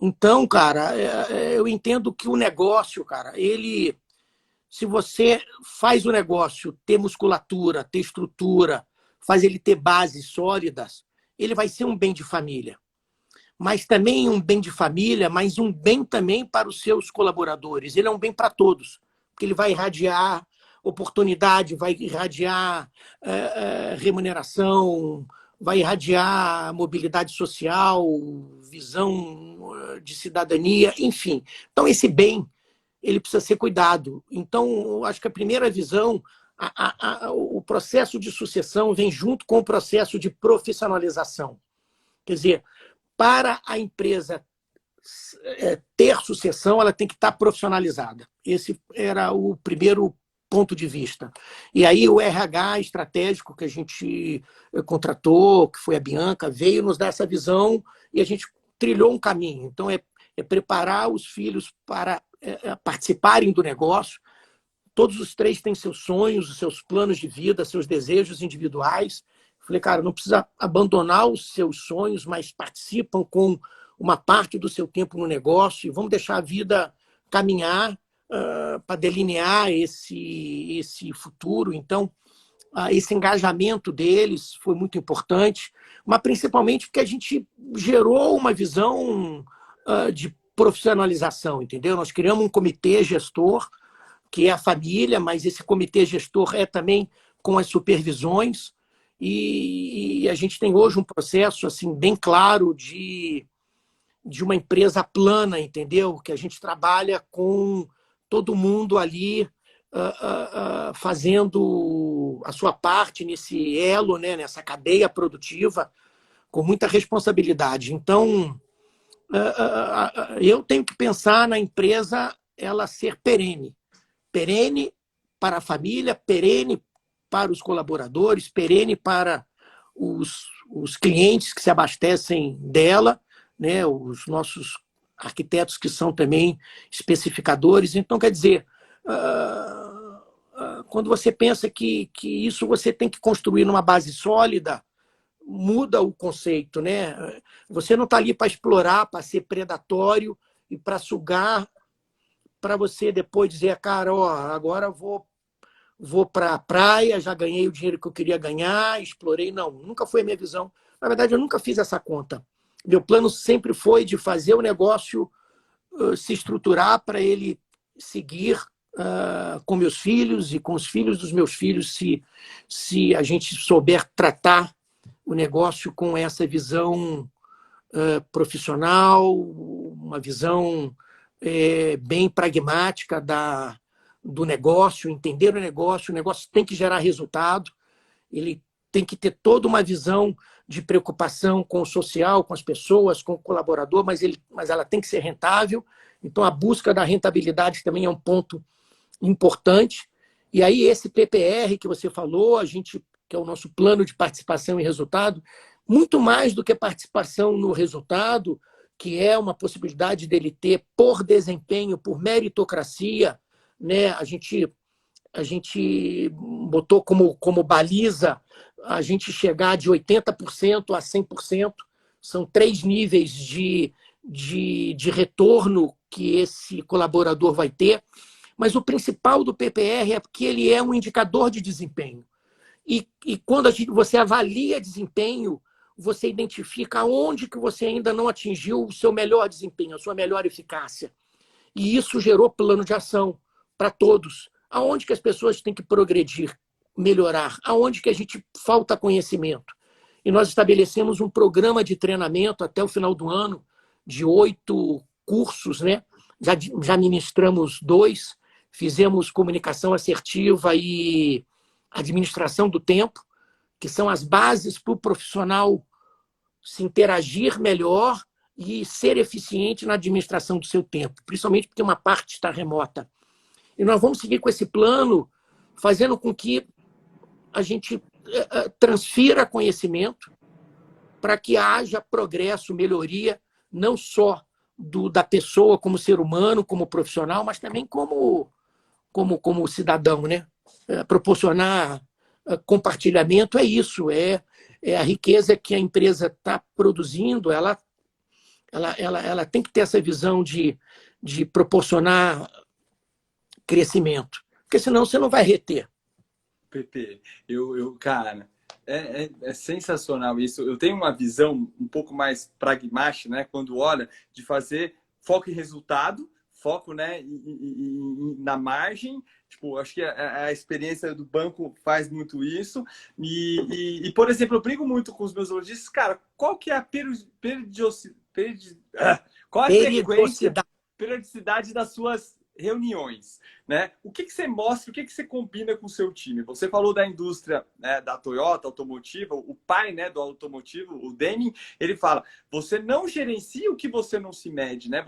Então, cara, eu entendo que o negócio, cara, ele, se você faz o negócio ter musculatura, ter estrutura, faz ele ter bases sólidas, ele vai ser um bem de família. Mas também um bem de família, mas um bem também para os seus colaboradores. Ele é um bem para todos, porque ele vai irradiar oportunidade, vai irradiar remuneração, vai irradiar mobilidade social, visão de cidadania, enfim. Então, esse bem, ele precisa ser cuidado. Então, eu acho que a primeira visão, o processo de sucessão vem junto com o processo de profissionalização. Quer dizer, para a empresa ter sucessão, ela tem que estar profissionalizada. Esse era o primeiro ponto de vista. E aí o RH estratégico que a gente contratou, que foi a Bianca, veio nos dar essa visão e a gente trilhou um caminho. Então, é preparar os filhos para participarem do negócio. Todos os três têm seus sonhos, os seus planos de vida, seus desejos individuais. Falei, cara, não precisa abandonar os seus sonhos, mas participam com uma parte do seu tempo no negócio e vamos deixar a vida caminhar para delinear esse futuro. Então, esse engajamento deles foi muito importante, mas principalmente porque a gente gerou uma visão de profissionalização, entendeu? Nós criamos um comitê gestor, que é a família, mas esse comitê gestor é também com as supervisões, e a gente tem hoje um processo assim bem claro de uma empresa plana, entendeu? Que a gente trabalha com todo mundo ali fazendo a sua parte nesse elo, né? Nessa cadeia produtiva, com muita responsabilidade. Então, eu tenho que pensar na empresa ela ser perene. Perene para a família, perene para os colaboradores, perene para os clientes que se abastecem dela, né? Os nossos arquitetos que são também especificadores. Então, quer dizer, quando você pensa que isso você tem que construir numa base sólida, muda o conceito, né? Você não está ali para explorar, para ser predatório e para sugar, para você depois dizer, cara, ó, agora vou para a praia, já ganhei o dinheiro que eu queria ganhar, explorei. Não, nunca foi a minha visão. Na verdade, eu nunca fiz essa conta. Meu plano sempre foi de fazer o negócio se estruturar para ele seguir com meus filhos e com os filhos dos meus filhos, se a gente souber tratar o negócio com essa visão profissional, uma visão bem pragmática do negócio, entender o negócio tem que gerar resultado, ele tem que ter toda uma visão de preocupação com o social, com as pessoas, com o colaborador, mas ela tem que ser rentável. Então, a busca da rentabilidade também é um ponto importante. E aí, esse PPR que você falou, que é o nosso plano de participação e resultado, muito mais do que participação no resultado, que é uma possibilidade dele ter por desempenho, por meritocracia, né? A gente botou como baliza a gente chegar de 80% a 100%. São 3 níveis de retorno que esse colaborador vai ter. Mas o principal do PPR é que ele é um indicador de desempenho. E quando você avalia desempenho, você identifica onde que você ainda não atingiu o seu melhor desempenho, a sua melhor eficácia. E isso gerou plano de ação para todos. Aonde que as pessoas têm que progredir, melhorar? Aonde que a gente falta conhecimento? E nós estabelecemos um programa de treinamento até o final do ano, de 8 cursos, né? Já ministramos 2, fizemos comunicação assertiva e administração do tempo, que são as bases para o profissional se interagir melhor e ser eficiente na administração do seu tempo, principalmente porque uma parte está remota. E nós vamos seguir com esse plano, fazendo com que a gente transfira conhecimento para que haja progresso, melhoria, não só da pessoa como ser humano, como profissional, mas também como cidadão, né? proporcionar compartilhamento é isso, é a riqueza que a empresa está produzindo, ela tem que ter essa visão de proporcionar crescimento, porque senão você não vai reter. Pepe, cara, é sensacional isso. Eu tenho uma visão um pouco mais pragmática, né? Quando olha, de fazer foco em resultado, foco, né, na margem. Tipo, acho que a experiência do banco faz muito isso. Por exemplo, eu brigo muito com os meus lojistas, cara, qual que é a periodicidade das suas reuniões, né? O que você mostra, o que você combina com o seu time? Você falou da indústria, né, da Toyota automotiva, o pai, né, do automotivo, o Deming, ele fala, você não gerencia o que você não se mede, né?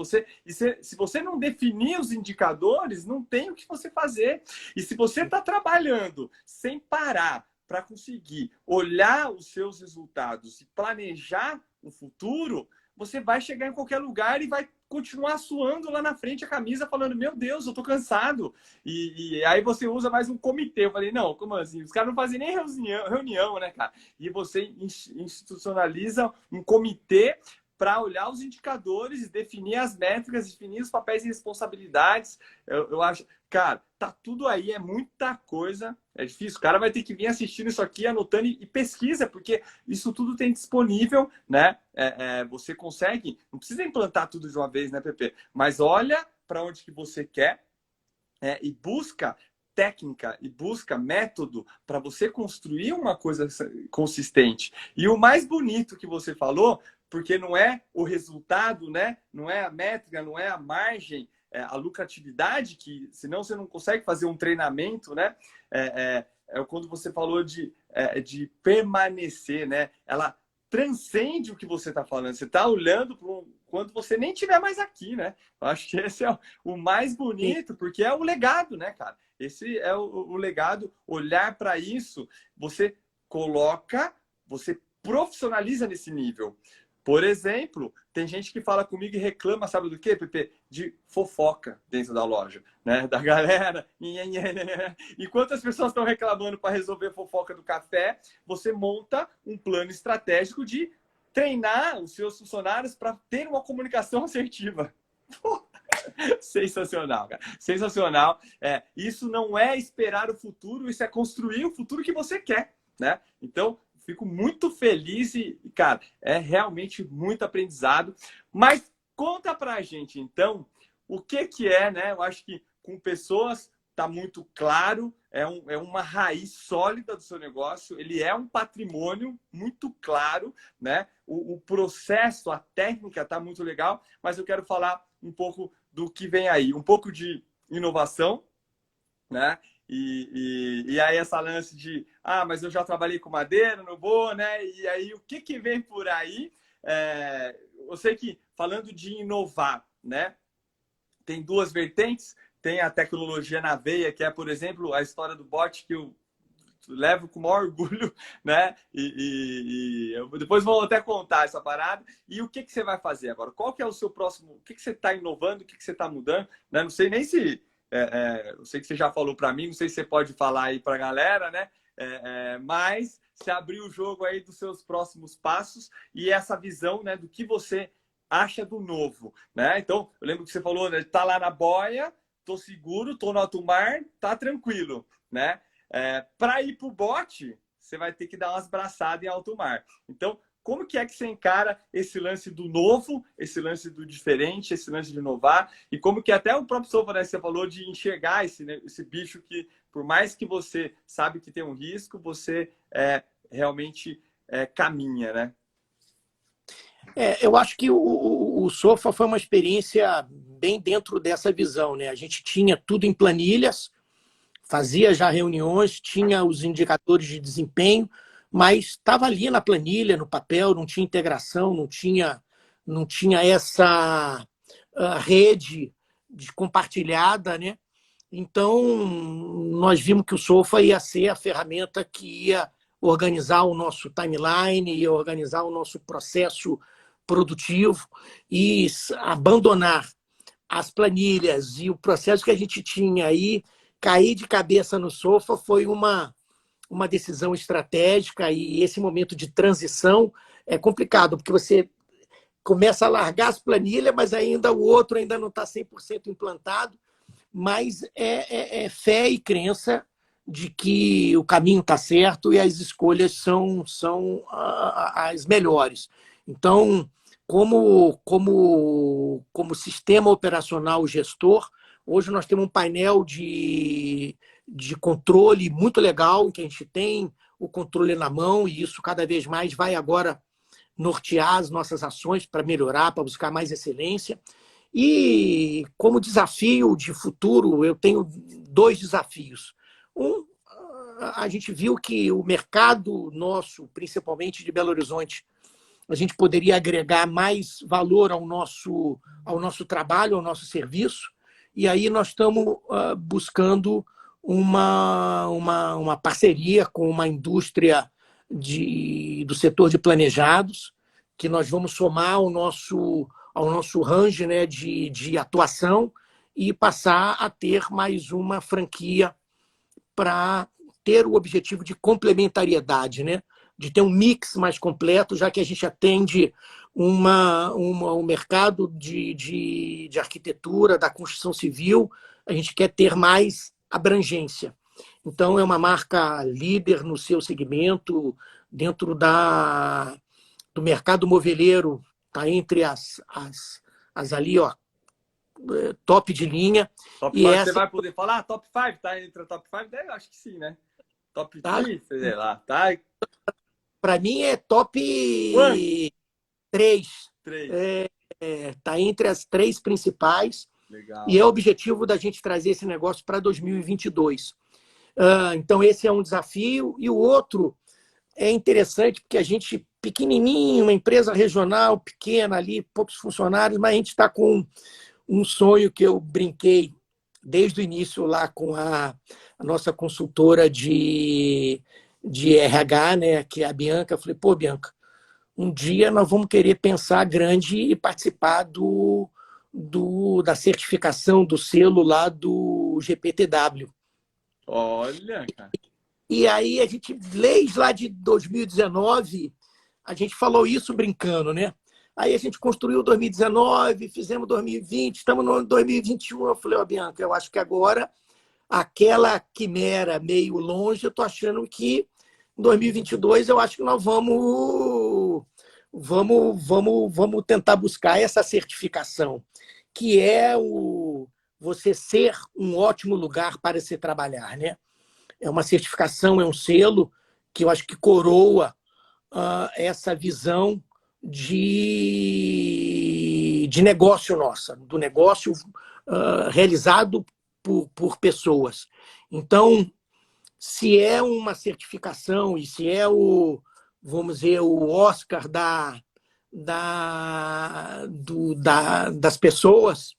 Se você não definir os indicadores, não tem o que você fazer. E se você está trabalhando sem parar para conseguir olhar os seus resultados e planejar o futuro, você vai chegar em qualquer lugar e vai continuar suando lá na frente a camisa, falando, meu Deus, eu tô cansado. E aí você usa mais um comitê. Eu falei, não, como assim? Os caras não fazem nem reunião, né, cara? E você institucionaliza um comitê para olhar os indicadores, definir as métricas, definir os papéis e responsabilidades. Eu acho, cara, tá tudo aí, é muita coisa. É difícil. O cara vai ter que vir assistindo isso aqui, anotando e pesquisa, porque isso tudo tem disponível, né? Você consegue, não precisa implantar tudo de uma vez, né, Pepe? Mas olha para onde que você quer e busca técnica e busca método para você construir uma coisa consistente. E o mais bonito que você falou, porque não é o resultado, né? Não é a métrica, não é a margem, a lucratividade, que senão você não consegue fazer um treinamento, né? Quando você falou de permanecer, né? Ela transcende o que você está falando. Você está olhando para quando você nem estiver mais aqui, né? Eu acho que esse é o mais bonito, porque é o legado, né, cara? Esse é o legado. Olhar para isso, você coloca, você profissionaliza nesse nível. Por exemplo, tem gente que fala comigo e reclama, sabe do quê, Pepe? De fofoca dentro da loja, né? Da galera. Enquanto as pessoas estão reclamando para resolver a fofoca do café, você monta um plano estratégico de treinar os seus funcionários para ter uma comunicação assertiva. Sensacional, cara. Sensacional. Isso não é esperar o futuro, isso é construir o futuro que você quer, né? Então, fico muito feliz e, cara, é realmente muito aprendizado. Mas conta pra gente, então, o que é, né? Eu acho que com pessoas tá muito claro, é uma raiz sólida do seu negócio, ele é um patrimônio muito claro, né? O processo, a técnica tá muito legal, mas eu quero falar um pouco do que vem aí, um pouco de inovação, né? E aí essa lance de, mas eu já trabalhei com madeira, não vou, né? E aí o que vem por aí? Eu sei que falando de inovar, né? Tem duas vertentes, tem a tecnologia na veia, que é, por exemplo, a história do bot que eu levo com o maior orgulho, né? Depois vou até contar essa parada. E o que você vai fazer agora? Qual que é o seu próximo? O que você está inovando? O que você está mudando? Né? Não sei nem se... eu sei que você já falou para mim, não sei se você pode falar aí para a galera, né? Mas se abrir o jogo aí dos seus próximos passos e essa visão, né, do que você acha do novo, né? Então, eu lembro que você falou, né, tá lá na boia, tô seguro, tô no alto mar, tá tranquilo, né? Para ir pro bote, você vai ter que dar umas braçadas em alto mar. Então, como que é que você encara esse lance do novo, esse lance do diferente, esse lance de inovar? E como que até o próprio Sofa, né, você falou de enxergar esse bicho que, por mais que você sabe que tem um risco, você realmente caminha, né? Eu acho que o Sofa foi uma experiência bem dentro dessa visão, né? A gente tinha tudo em planilhas, fazia já reuniões, tinha os indicadores de desempenho, mas estava ali na planilha, no papel, não tinha integração, não tinha essa rede compartilhada, né? Então, nós vimos que o Sofa ia ser a ferramenta que ia organizar o nosso timeline, ia organizar o nosso processo produtivo e abandonar as planilhas e o processo que a gente tinha aí, cair de cabeça no sofá foi uma decisão estratégica, e esse momento de transição é complicado, porque você começa a largar as planilhas, mas ainda o outro ainda não está 100% implantado, mas é fé e crença de que o caminho está certo e as escolhas são as melhores. Então, como sistema operacional gestor, hoje nós temos um painel de controle muito legal, em que a gente tem o controle na mão, e isso cada vez mais vai agora nortear as nossas ações para melhorar, para buscar mais excelência. E como desafio de futuro, eu tenho 2 desafios. Um, a gente viu que o mercado nosso, principalmente de Belo Horizonte, a gente poderia agregar mais valor ao nosso trabalho, ao nosso serviço, e aí nós estamos buscando uma parceria com uma indústria do setor de planejados, que nós vamos somar ao nosso range, né, de atuação, e passar a ter mais uma franquia para ter o objetivo de complementariedade, né? De ter um mix mais completo, já que a gente atende um mercado de arquitetura, da construção civil, a gente quer ter mais abrangência. Então, é uma marca líder no seu segmento, dentro do mercado moveleiro, está entre as ali, ó, top de linha. Top E 5, essa... você vai poder falar? Top 5, tá entre a top 5? Eu acho que sim, né? Top 3, sei lá, tá? Para mim é top 3. Está entre as 3 principais. Legal. E é o objetivo da gente trazer esse negócio para 2022. Então, esse é um desafio. E o outro é interessante, porque a gente, pequenininho, uma empresa regional, pequena ali, poucos funcionários, mas a gente está com um sonho que eu brinquei desde o início lá com a nossa consultora de RH, né, que é a Bianca. Eu falei, pô, Bianca, um dia nós vamos querer pensar grande e participar da certificação do selo lá do GPTW. Olha, cara. E aí a gente, desde lá de 2019, a gente falou isso brincando, né? Aí a gente construiu 2019, fizemos 2020, estamos no ano 2021. Eu falei, ó, Bianca, eu acho que agora aquela quimera meio longe, eu estou achando que em 2022 eu acho que nós vamos tentar buscar essa certificação, que é você ser um ótimo lugar para se trabalhar, né? É uma certificação, é um selo que eu acho que coroa essa visão de negócio nossa, do negócio realizado por pessoas. Então, se é uma certificação e se é vamos dizer, o Oscar das pessoas,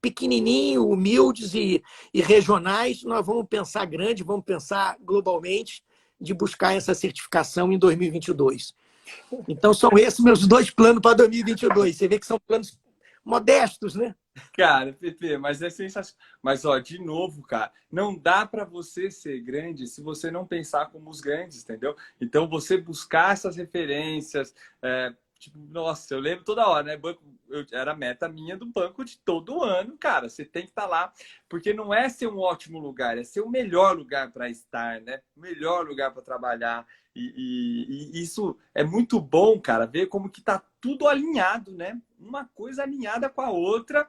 pequenininho, humildes e regionais, nós vamos pensar grande, vamos pensar globalmente de buscar essa certificação em 2022. Então, são esses meus 2 planos para 2022. Você vê que são planos modestos, né? Cara, Pepe, mas é sensacional. Mas, ó, de novo, cara, não dá para você ser grande se você não pensar como os grandes, entendeu? Então, você buscar essas referências, tipo, nossa, eu lembro toda hora, né? Era meta minha do banco de todo ano, cara. Você tem que estar lá, porque não é ser um ótimo lugar, é ser o melhor lugar para estar, né? O melhor lugar para trabalhar. E isso é muito bom, cara, ver como que tá tudo alinhado, né? Uma coisa alinhada com a outra.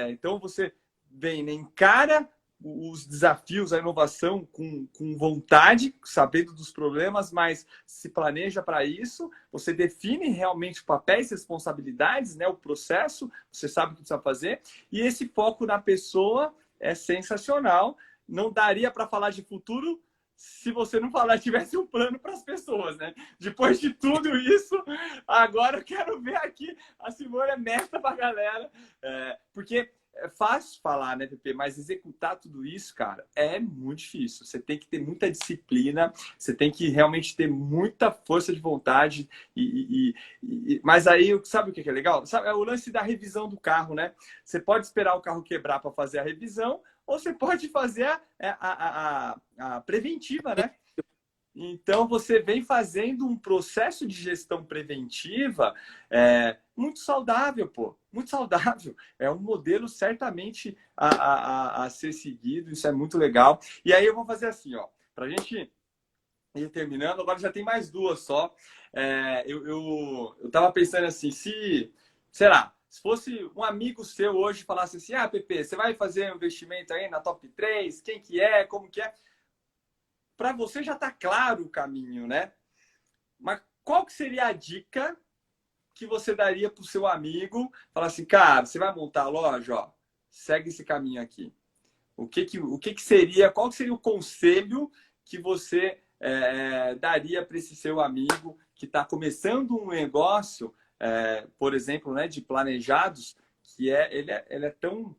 Então você vem, né? Encara os desafios, a inovação com vontade, sabendo dos problemas, mas se planeja para isso. Você define realmente papéis e responsabilidades, né? O processo, você sabe o que precisa fazer. E esse foco na pessoa é sensacional. Não daria para falar de futuro se você não tivesse um plano para as pessoas, né? Depois de tudo isso, agora eu quero ver aqui a Simone meta para a galera. Porque é fácil falar, né, Pepe? Mas executar tudo isso, cara, é muito difícil. Você tem que ter muita disciplina, você tem que realmente ter muita força de vontade. Mas aí, sabe o que é legal? Sabe, é o lance da revisão do carro, né? Você pode esperar o carro quebrar para fazer a revisão, ou você pode fazer a preventiva, né? Então, você vem fazendo um processo de gestão preventiva muito saudável, pô. Muito saudável. É um modelo certamente a ser seguido. Isso é muito legal. E aí eu vou fazer assim, ó. Pra gente ir terminando, agora já tem mais duas só. Eu tava pensando assim, sei lá, se fosse um amigo seu hoje e falasse assim, Pepe, você vai fazer um investimento aí na top 3? Quem que é? Como que é? Para você já está claro o caminho, né? Mas qual que seria a dica que você daria para o seu amigo? Falar assim, cara, você vai montar a loja, ó, segue esse caminho aqui. O que seria, qual que seria o conselho que você daria para esse seu amigo que está começando um negócio, por exemplo, né, de planejados, que ele é tão...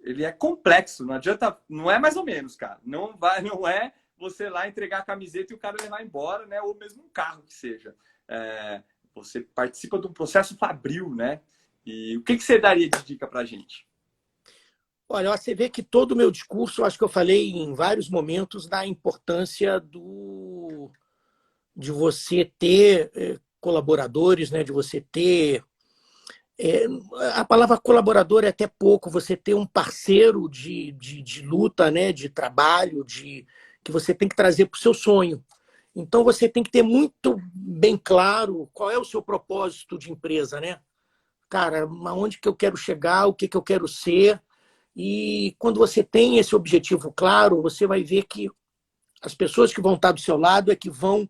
ele é complexo, não adianta, não é mais ou menos, cara. Não é você lá entregar a camiseta e o cara levar embora, né? Ou mesmo um carro que seja. Você participa de um processo fabril, né? E o que você daria de dica para a gente? Olha, você vê que todo o meu discurso, acho que eu falei em vários momentos da importância de você ter colaboradores, né? De você ter... a palavra colaborador é até pouco, você ter um parceiro de luta, né? De trabalho, que você tem que trazer para o seu sonho. Então, você tem que ter muito bem claro qual é o seu propósito de empresa, né? Cara, aonde que eu quero chegar, o que eu quero ser. E quando você tem esse objetivo claro, você vai ver que as pessoas que vão estar do seu lado que vão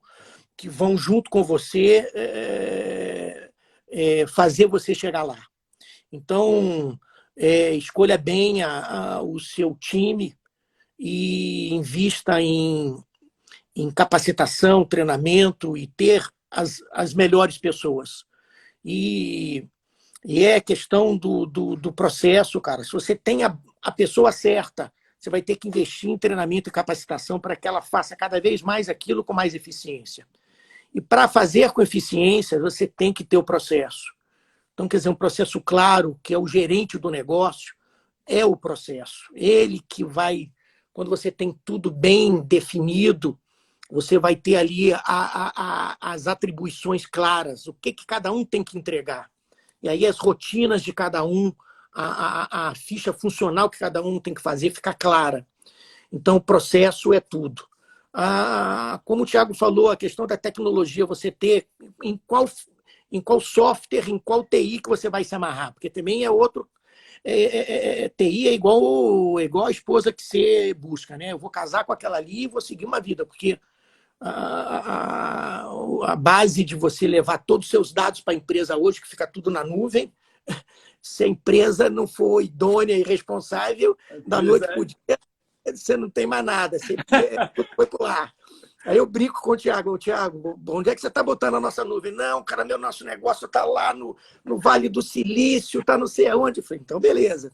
junto com você fazer você chegar lá. Então, escolha bem o seu time e invista em capacitação, treinamento e ter as melhores pessoas. E é questão do processo, cara. Se você tem a pessoa certa, você vai ter que investir em treinamento e capacitação para que ela faça cada vez mais aquilo com mais eficiência. E para fazer com eficiência, você tem que ter o processo. Então, quer dizer, um processo claro, que é o gerente do negócio, é o processo. Ele que vai, quando você tem tudo bem definido, você vai ter ali as atribuições claras, o que cada um tem que entregar. E aí as rotinas de cada um, a ficha funcional que cada um tem que fazer fica clara. Então, o processo é tudo. Como o Thiago falou, a questão da tecnologia, você ter em qual software, em qual TI que você vai se amarrar, porque também é outro... TI é igual a esposa que você busca, né? Eu vou casar com aquela ali e vou seguir uma vida, porque a base de você levar todos os seus dados para a empresa hoje, que fica tudo na nuvem, se a empresa não for idônea e responsável, da noite para o dia, você não tem mais nada, você foi para o ar. Aí eu brinco com o Thiago, onde é que você está botando a nossa nuvem? Não, cara, nosso negócio está lá no Vale do Silício, está não sei aonde. Eu falei, então, beleza,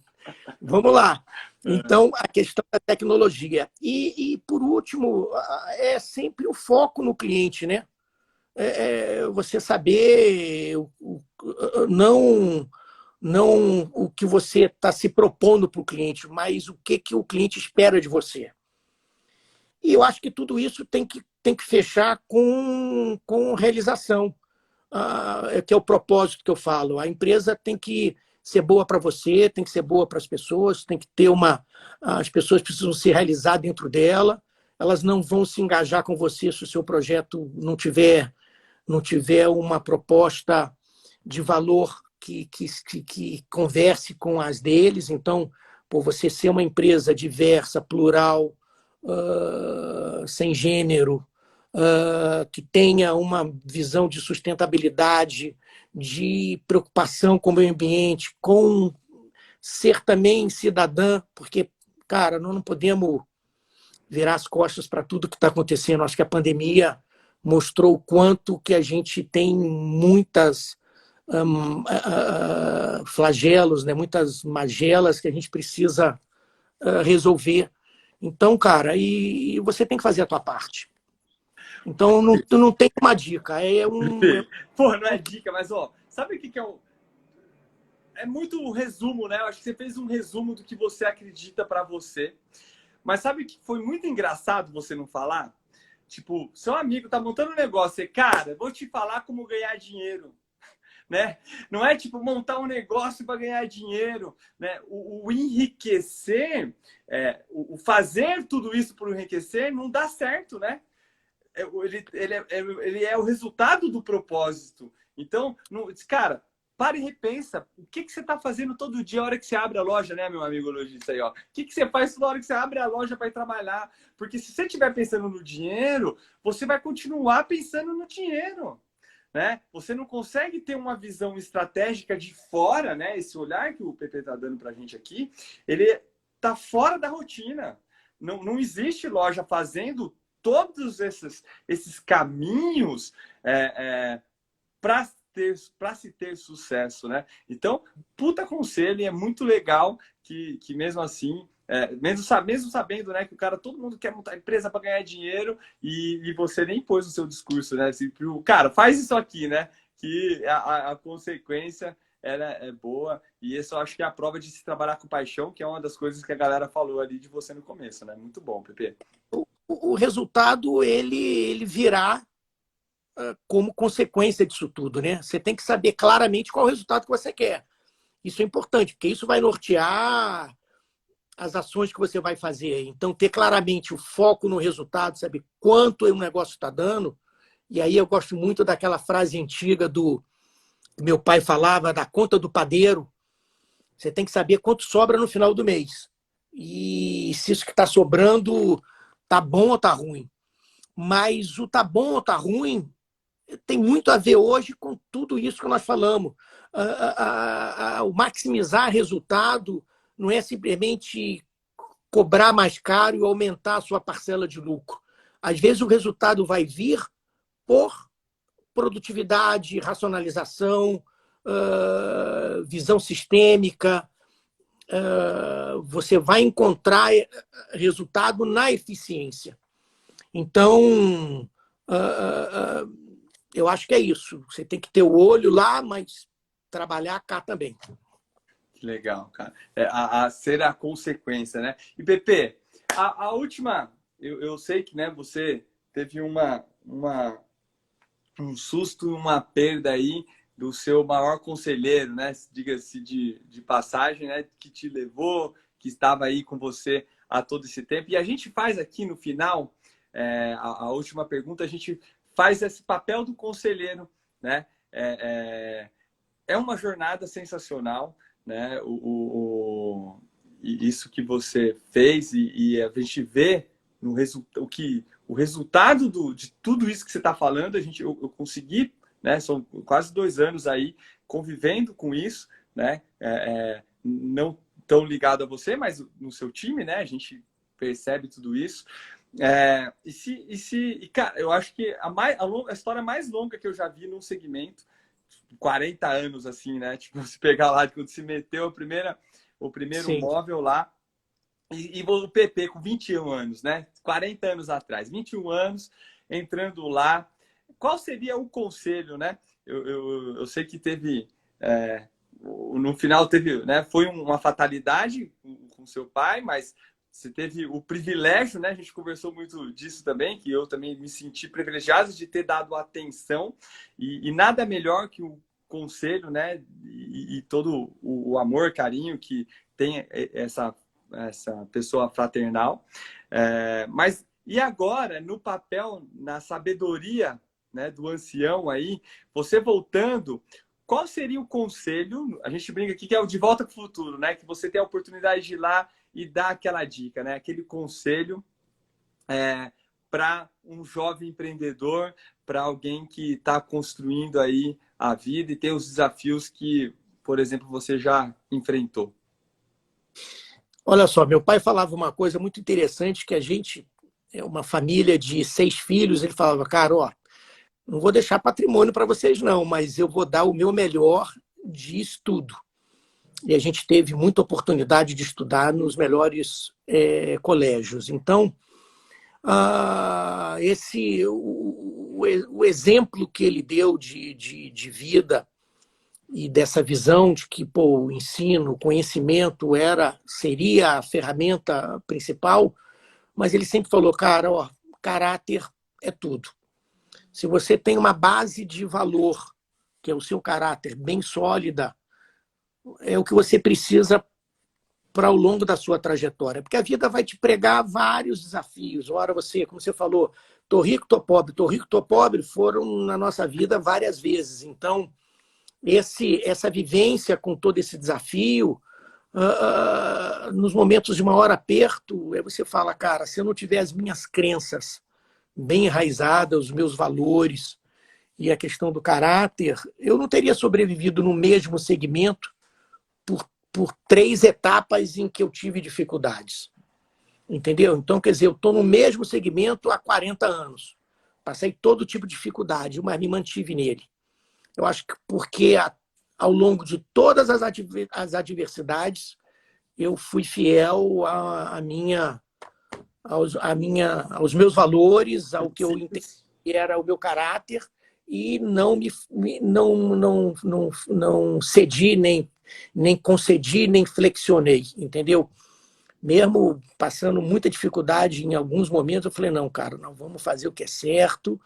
vamos lá. Então, a questão da tecnologia. E por último, é sempre o foco no cliente, né? Você saber não o que você está se propondo para o cliente, mas o que o cliente espera de você. E eu acho que tudo isso tem que fechar com realização, que é o propósito que eu falo. A empresa tem que ser boa para você, tem que ser boa para as pessoas, tem que ter as pessoas precisam se realizar dentro dela, elas não vão se engajar com você se o seu projeto não tiver uma proposta de valor que converse com as deles. Então, por você ser uma empresa diversa, plural, sem gênero, que tenha uma visão de sustentabilidade, de preocupação com o meio ambiente, com ser também cidadã, porque, cara, nós não podemos virar as costas para tudo que está acontecendo. Acho que a pandemia mostrou o quanto que a gente tem muitas flagelos, né? Muitas magelas que a gente precisa resolver. Então, cara, e você tem que fazer a tua parte. Então, não tem uma dica. Pô, não é dica, mas, ó, sabe o que é o... é muito o resumo, né? Eu acho que você fez um resumo do que você acredita para você. Mas sabe que foi muito engraçado você não falar? Tipo, seu amigo tá montando um negócio e, cara, vou te falar como ganhar dinheiro, né? Não é tipo montar um negócio para ganhar dinheiro, né? O enriquecer, o fazer tudo isso por enriquecer não dá certo, né? Ele é o resultado do propósito. Então, não, cara, para e repensa. O que você está fazendo todo dia, a hora que você abre a loja, né, meu amigo lojista aí, ó? O que você faz toda hora que você abre a loja para ir trabalhar? Porque se você estiver pensando no dinheiro, você vai continuar pensando no dinheiro, né? Você não consegue ter uma visão estratégica de fora, né? Esse olhar que o PP está dando para a gente aqui, ele está fora da rotina. Não existe loja fazendo todos esses caminhos para se ter sucesso, né? Então, puta conselho, e é muito legal que mesmo assim, mesmo sabendo, né, que todo mundo quer montar empresa para ganhar dinheiro e você nem pôs no seu discurso, né? Assim, cara, faz isso aqui, né? Que a consequência ela é boa, e isso eu acho que é a prova de se trabalhar com paixão, que é uma das coisas que a galera falou ali de você no começo, né? Muito bom, Pepe. O resultado, ele virá como consequência disso tudo, né? Você tem que saber claramente qual é o resultado que você quer. Isso é importante, porque isso vai nortear as ações que você vai fazer. Então, ter claramente o foco no resultado, saber quanto o negócio está dando. E aí eu gosto muito daquela frase antiga do meu pai falava, da conta do padeiro. Você tem que saber quanto sobra no final do mês. E se isso que está sobrando tá bom ou tá ruim. Mas o tá bom ou tá ruim tem muito a ver hoje com tudo isso que nós falamos. O maximizar resultado não é simplesmente cobrar mais caro e aumentar a sua parcela de lucro. Às vezes o resultado vai vir por produtividade, racionalização, visão sistêmica. Você vai encontrar resultado na eficiência. Então, eu acho que é isso. Você tem que ter o olho lá, mas trabalhar cá também. Que legal, cara. Ser a consequência, né? E, Pepe, a última... Eu sei que, né, você teve um susto, uma perda aí do seu maior conselheiro, né? Diga-se de passagem, né? Que te levou, que estava aí com você há todo esse tempo. E a gente faz aqui no final, a última pergunta, a gente faz esse papel do conselheiro, né? É uma jornada sensacional, né? Isso que você fez e a gente vê no o resultado de tudo isso que você está falando. Eu consegui, né? São quase 2 anos aí convivendo com isso, né? Não tão ligado a você, mas no seu time, né? A gente percebe tudo isso. Cara, eu acho que a história mais longa que eu já vi num segmento, 40 anos, assim, né? Tipo, se pegar lá, quando se meteu o primeiro Sim. móvel lá, e o PP com 21 anos, né? 40 anos atrás, 21 anos, entrando lá. Qual seria o conselho, né? Eu sei que teve... no final teve, né? Foi uma fatalidade com seu pai, mas você teve o privilégio, né? A gente conversou muito disso também, que eu também me senti privilegiado de ter dado atenção, e nada melhor que o conselho, né? E todo o amor, carinho que tem essa pessoa fraternal. Mas e agora, no papel, na sabedoria, né, do ancião aí, você voltando, qual seria o conselho? A gente brinca aqui que é o de volta para o futuro, né? Que você tem a oportunidade de ir lá e dar aquela dica, né? Aquele conselho para um jovem empreendedor, para alguém que está construindo aí a vida e tem os desafios que, por exemplo, você já enfrentou. Olha só, meu pai falava uma coisa muito interessante, que a gente é uma família de 6 filhos. Ele falava, cara, ó, não vou deixar patrimônio para vocês não, mas eu vou dar o meu melhor de estudo. E a gente teve muita oportunidade de estudar nos melhores colégios. Então, o exemplo que ele deu de vida e dessa visão de que pô, o ensino, o conhecimento seria a ferramenta principal, mas ele sempre falou, cara, ó, caráter é tudo. Se você tem uma base de valor, que é o seu caráter, bem sólida, é o que você precisa para ao longo da sua trajetória. Porque a vida vai te pregar vários desafios. Ora você, como você falou, tô rico, tô pobre, foram na nossa vida várias vezes. Então, essa vivência com todo esse desafio, nos momentos de maior aperto, você fala, cara, se eu não tiver as minhas crenças bem enraizadas, os meus valores e a questão do caráter, eu não teria sobrevivido no mesmo segmento por 3 etapas em que eu tive dificuldades. Entendeu? Então, quer dizer, eu estou no mesmo segmento há 40 anos. Passei todo tipo de dificuldade, mas me mantive nele. Eu acho que porque ao longo de todas as adversidades, eu fui fiel aos meus valores, ao que eu entendi que era o meu caráter, e não cedi, nem concedi, nem flexionei, entendeu? Mesmo passando muita dificuldade em alguns momentos, eu falei, não, cara, não, vamos fazer o que é certo,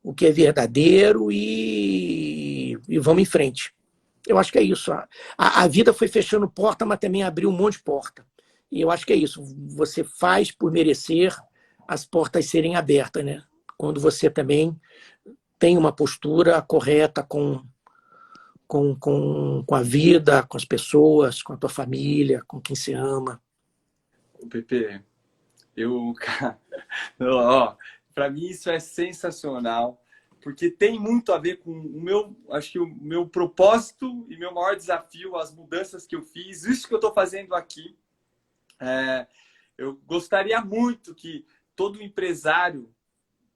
o que é verdadeiro e vamos em frente. Eu acho que é isso. A vida foi fechando porta, mas também abriu um monte de porta. E eu acho que é isso. Você faz por merecer as portas serem abertas, né? Quando você também tem uma postura correta com a vida, com as pessoas, com a tua família, com quem você ama. O Pepe, cara, ó, para mim isso é sensacional, porque tem muito a ver com acho que o meu propósito e meu maior desafio, as mudanças que eu fiz, isso que eu estou fazendo aqui. Eu gostaria muito que todo empresário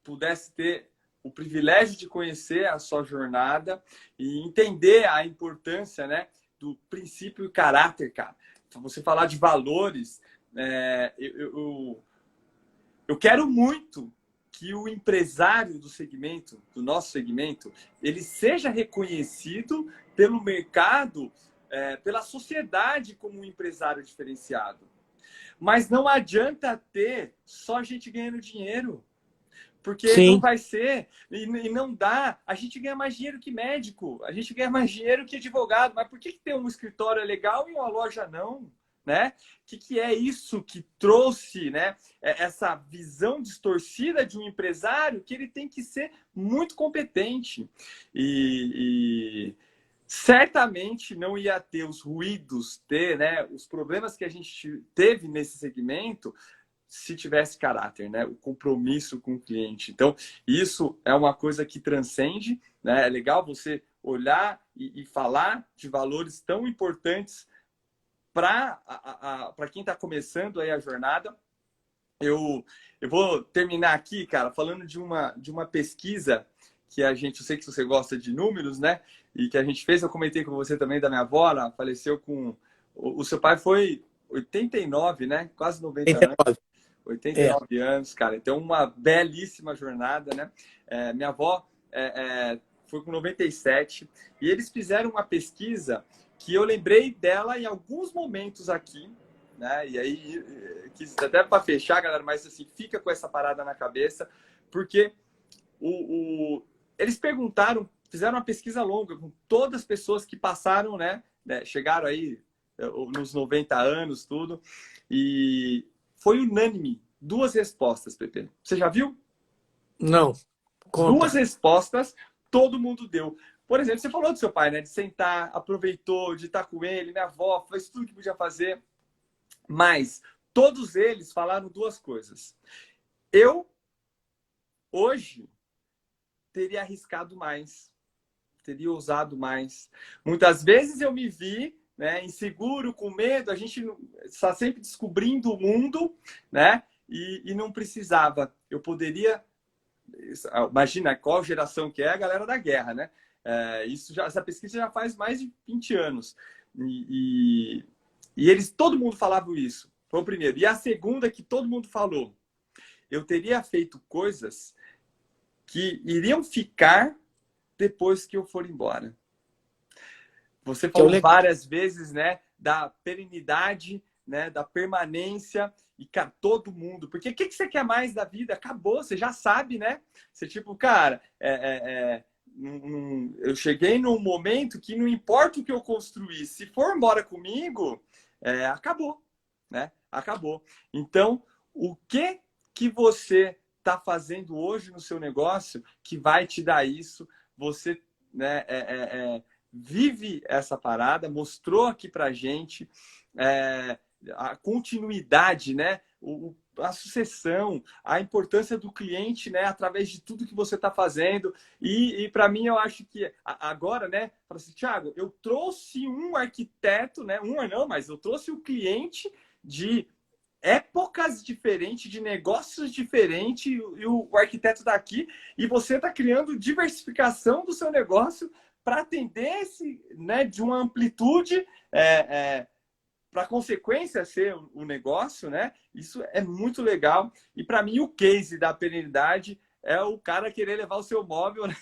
pudesse ter o privilégio de conhecer a sua jornada e entender a importância, né, do princípio e caráter, cara. Você falar de valores, eu quero muito que o empresário do segmento, do nosso segmento, ele seja reconhecido pelo mercado, pela sociedade como um empresário diferenciado. Mas não adianta ter só gente ganhando dinheiro. Porque Sim. não vai ser, e não dá. A gente ganha mais dinheiro que médico, a gente ganha mais dinheiro que advogado. Mas por que ter um escritório legal e uma loja não? Né? Que é isso que trouxe, né, essa visão distorcida de um empresário, que ele tem que ser muito competente. E certamente não ia ter os ruídos, né, os problemas que a gente teve nesse segmento, se tivesse caráter, né? O compromisso com o cliente. Então, isso é uma coisa que transcende, né? É legal você olhar e falar de valores tão importantes para quem está começando aí a jornada. Eu vou terminar aqui, cara, falando de uma pesquisa que eu sei que você gosta de números, né? E que a gente fez, eu comentei com você também da minha avó, ela faleceu com... O seu pai foi 89, né? Quase 90 anos. 89 anos, cara. Então, uma belíssima jornada, né? Minha avó foi com 97 e eles fizeram uma pesquisa que eu lembrei dela em alguns momentos aqui, né? E aí, até para fechar, galera, mas assim, fica com essa parada na cabeça, porque eles perguntaram, fizeram uma pesquisa longa com todas as pessoas que passaram, né? Chegaram aí nos 90 anos, tudo, e foi unânime. 2 respostas, Pepe. Você já viu? Não. Conta. 2 respostas, todo mundo deu. Por exemplo, você falou do seu pai, né? De sentar, aproveitou, de estar com ele, minha avó, fez tudo que podia fazer. Mas todos eles falaram 2 coisas. Eu, hoje, teria arriscado mais. Teria ousado mais. Muitas vezes eu me vi, né, inseguro, com medo. A gente está sempre descobrindo o mundo, né? E não precisava. Eu poderia... Imagina qual geração que é a galera da guerra, né? Essa pesquisa já faz mais de 20 anos. E todo mundo falava isso. Foi o primeiro. E a segunda que todo mundo falou. Eu teria feito coisas que iriam ficar depois que eu for embora. Você Que é o falou legal. várias vezes, né, da perenidade, né, da permanência, e, cara, todo mundo. Porque o que você quer mais da vida? Acabou, você já sabe, né? Você, tipo, cara, eu cheguei num momento que não importa o que eu construir, se for embora comigo, acabou, né? Acabou. Então, o que você está fazendo hoje no seu negócio que vai te dar isso? Você, né, vive essa parada, mostrou aqui pra gente a continuidade, né? A sucessão, a importância do cliente, né? Através de tudo que você está fazendo. E para mim, eu acho que agora, né? Fala assim, Thiago, eu trouxe um arquiteto, né? Um não, mas eu trouxe o cliente de épocas diferentes, de negócios diferentes, e o arquiteto está aqui, e você está criando diversificação do seu negócio para atender esse, né, de uma amplitude para a consequência ser o negócio, né? Isso é muito legal. E para mim, o case da perenidade é o cara querer levar o seu móvel, né?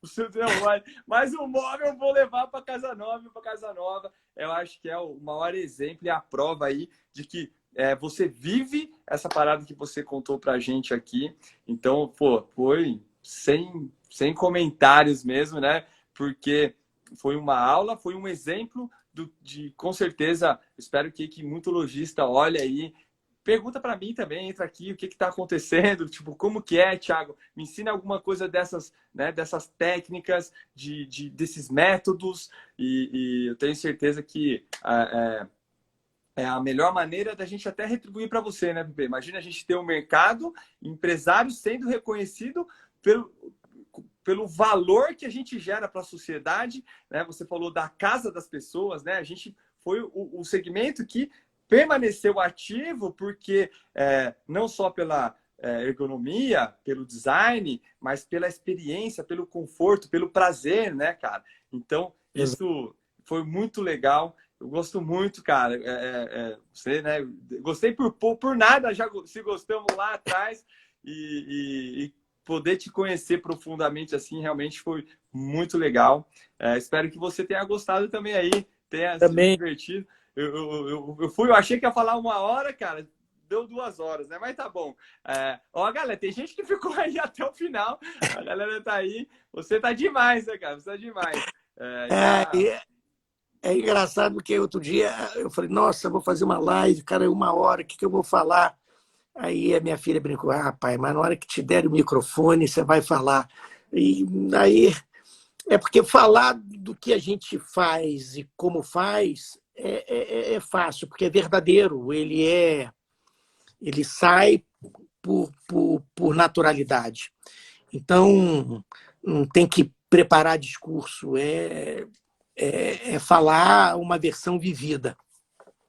O seu trabalho. Mas o móvel eu vou levar para casa nova, para casa nova. Eu acho que é o maior exemplo e a prova aí de que você vive essa parada que você contou para a gente aqui. Então, pô, foi sem comentários mesmo, né? Porque foi uma aula, foi um exemplo com certeza, espero que muito lojista olhe aí, pergunta para mim também, entra aqui, o que está acontecendo, tipo, como que é, Thiago? Me ensina alguma coisa dessas, né, dessas técnicas, desses métodos, e eu tenho certeza que é a melhor maneira da gente até retribuir para você, né, Bebê? Imagina a gente ter um mercado, empresário sendo reconhecido pelo valor que a gente gera para a sociedade, né? Você falou da casa das pessoas, né? A gente foi o segmento que permaneceu ativo porque não só pela ergonomia, pelo design, mas pela experiência, pelo conforto, pelo prazer, né, cara? Então, isso foi muito legal. Eu gosto muito, cara. Você, né? Gostei por nada, já se gostamos lá atrás e poder te conhecer profundamente assim realmente foi muito legal. Espero que você tenha gostado também aí, tenha se divertido. Eu achei que ia falar 1 hora, cara. Deu 2 horas, né? Mas tá bom. Ó, galera, tem gente que ficou aí até o final. A galera tá aí. Você tá demais, né, cara? Você tá demais. É engraçado porque outro dia eu falei, nossa, vou fazer uma live, cara, 1 hora, o que eu vou falar? Aí a minha filha brincou, pai, mas na hora que te der o microfone, você vai falar. E aí é porque falar do que a gente faz e como faz é fácil, porque é verdadeiro, ele sai por naturalidade. Então, não tem que preparar discurso, falar uma versão vivida.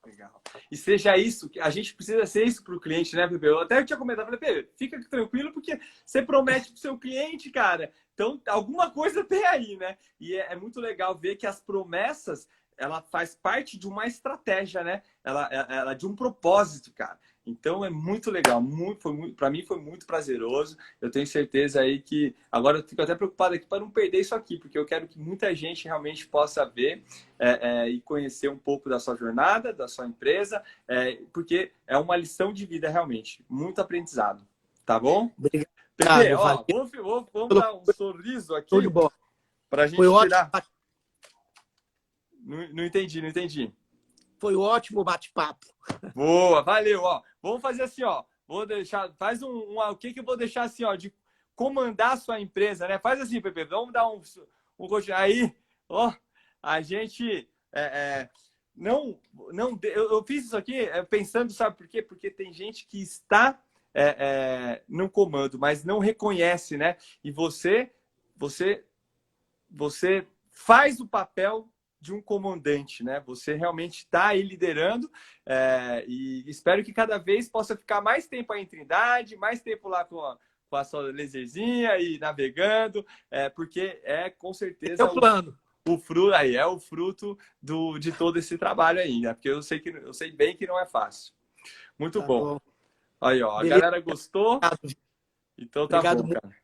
Legal. E seja isso, a gente precisa ser isso para o cliente, né, Pepe? Eu até tinha comentado, falei, Pepe, fica tranquilo, porque você promete para o seu cliente, cara. Então, alguma coisa tem aí, né? E é muito legal ver que as promessas, ela faz parte de uma estratégia, né? Ela de um propósito, cara. Então, é muito legal. Para mim, foi muito prazeroso. Eu tenho certeza aí que... Agora, eu fico até preocupado aqui para não perder isso aqui, porque eu quero que muita gente realmente possa ver e conhecer um pouco da sua jornada, da sua empresa, porque é uma lição de vida, realmente. Muito aprendizado. Tá bom? Obrigado. Pepe, ó, vamos dar um sorriso aqui para a gente tirar... Não entendi. Foi um ótimo bate-papo. Boa, valeu, ó. Vamos fazer assim, ó. Vou deixar, faz o que eu vou deixar assim, ó, de comandar a sua empresa, né? Faz assim, Pepe, vamos dar um aí, ó. A gente eu fiz isso aqui pensando, sabe por quê? Porque tem gente que está no comando, mas não reconhece, né? E você faz o papel de um comandante, né? Você realmente está aí liderando e espero que cada vez possa ficar mais tempo aí em Trindade, mais tempo lá com a sua laserzinha e navegando, porque com certeza o plano. O fruto aí é o fruto de todo esse trabalho aí, né? Porque eu sei bem que não é fácil. Muito bom. Aí, ó, a galera gostou. Então tá bom, cara.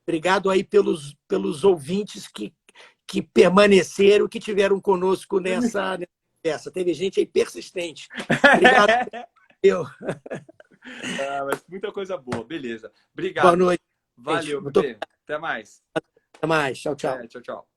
Obrigado aí pelos ouvintes que que permaneceram, que tiveram conosco nessa conversa. Teve gente aí persistente. Obrigado. Eu. Mas muita coisa boa. Beleza. Obrigado. Boa noite. Valeu, Muito... bebê. Até mais. Até mais. Tchau, tchau. Tchau, tchau.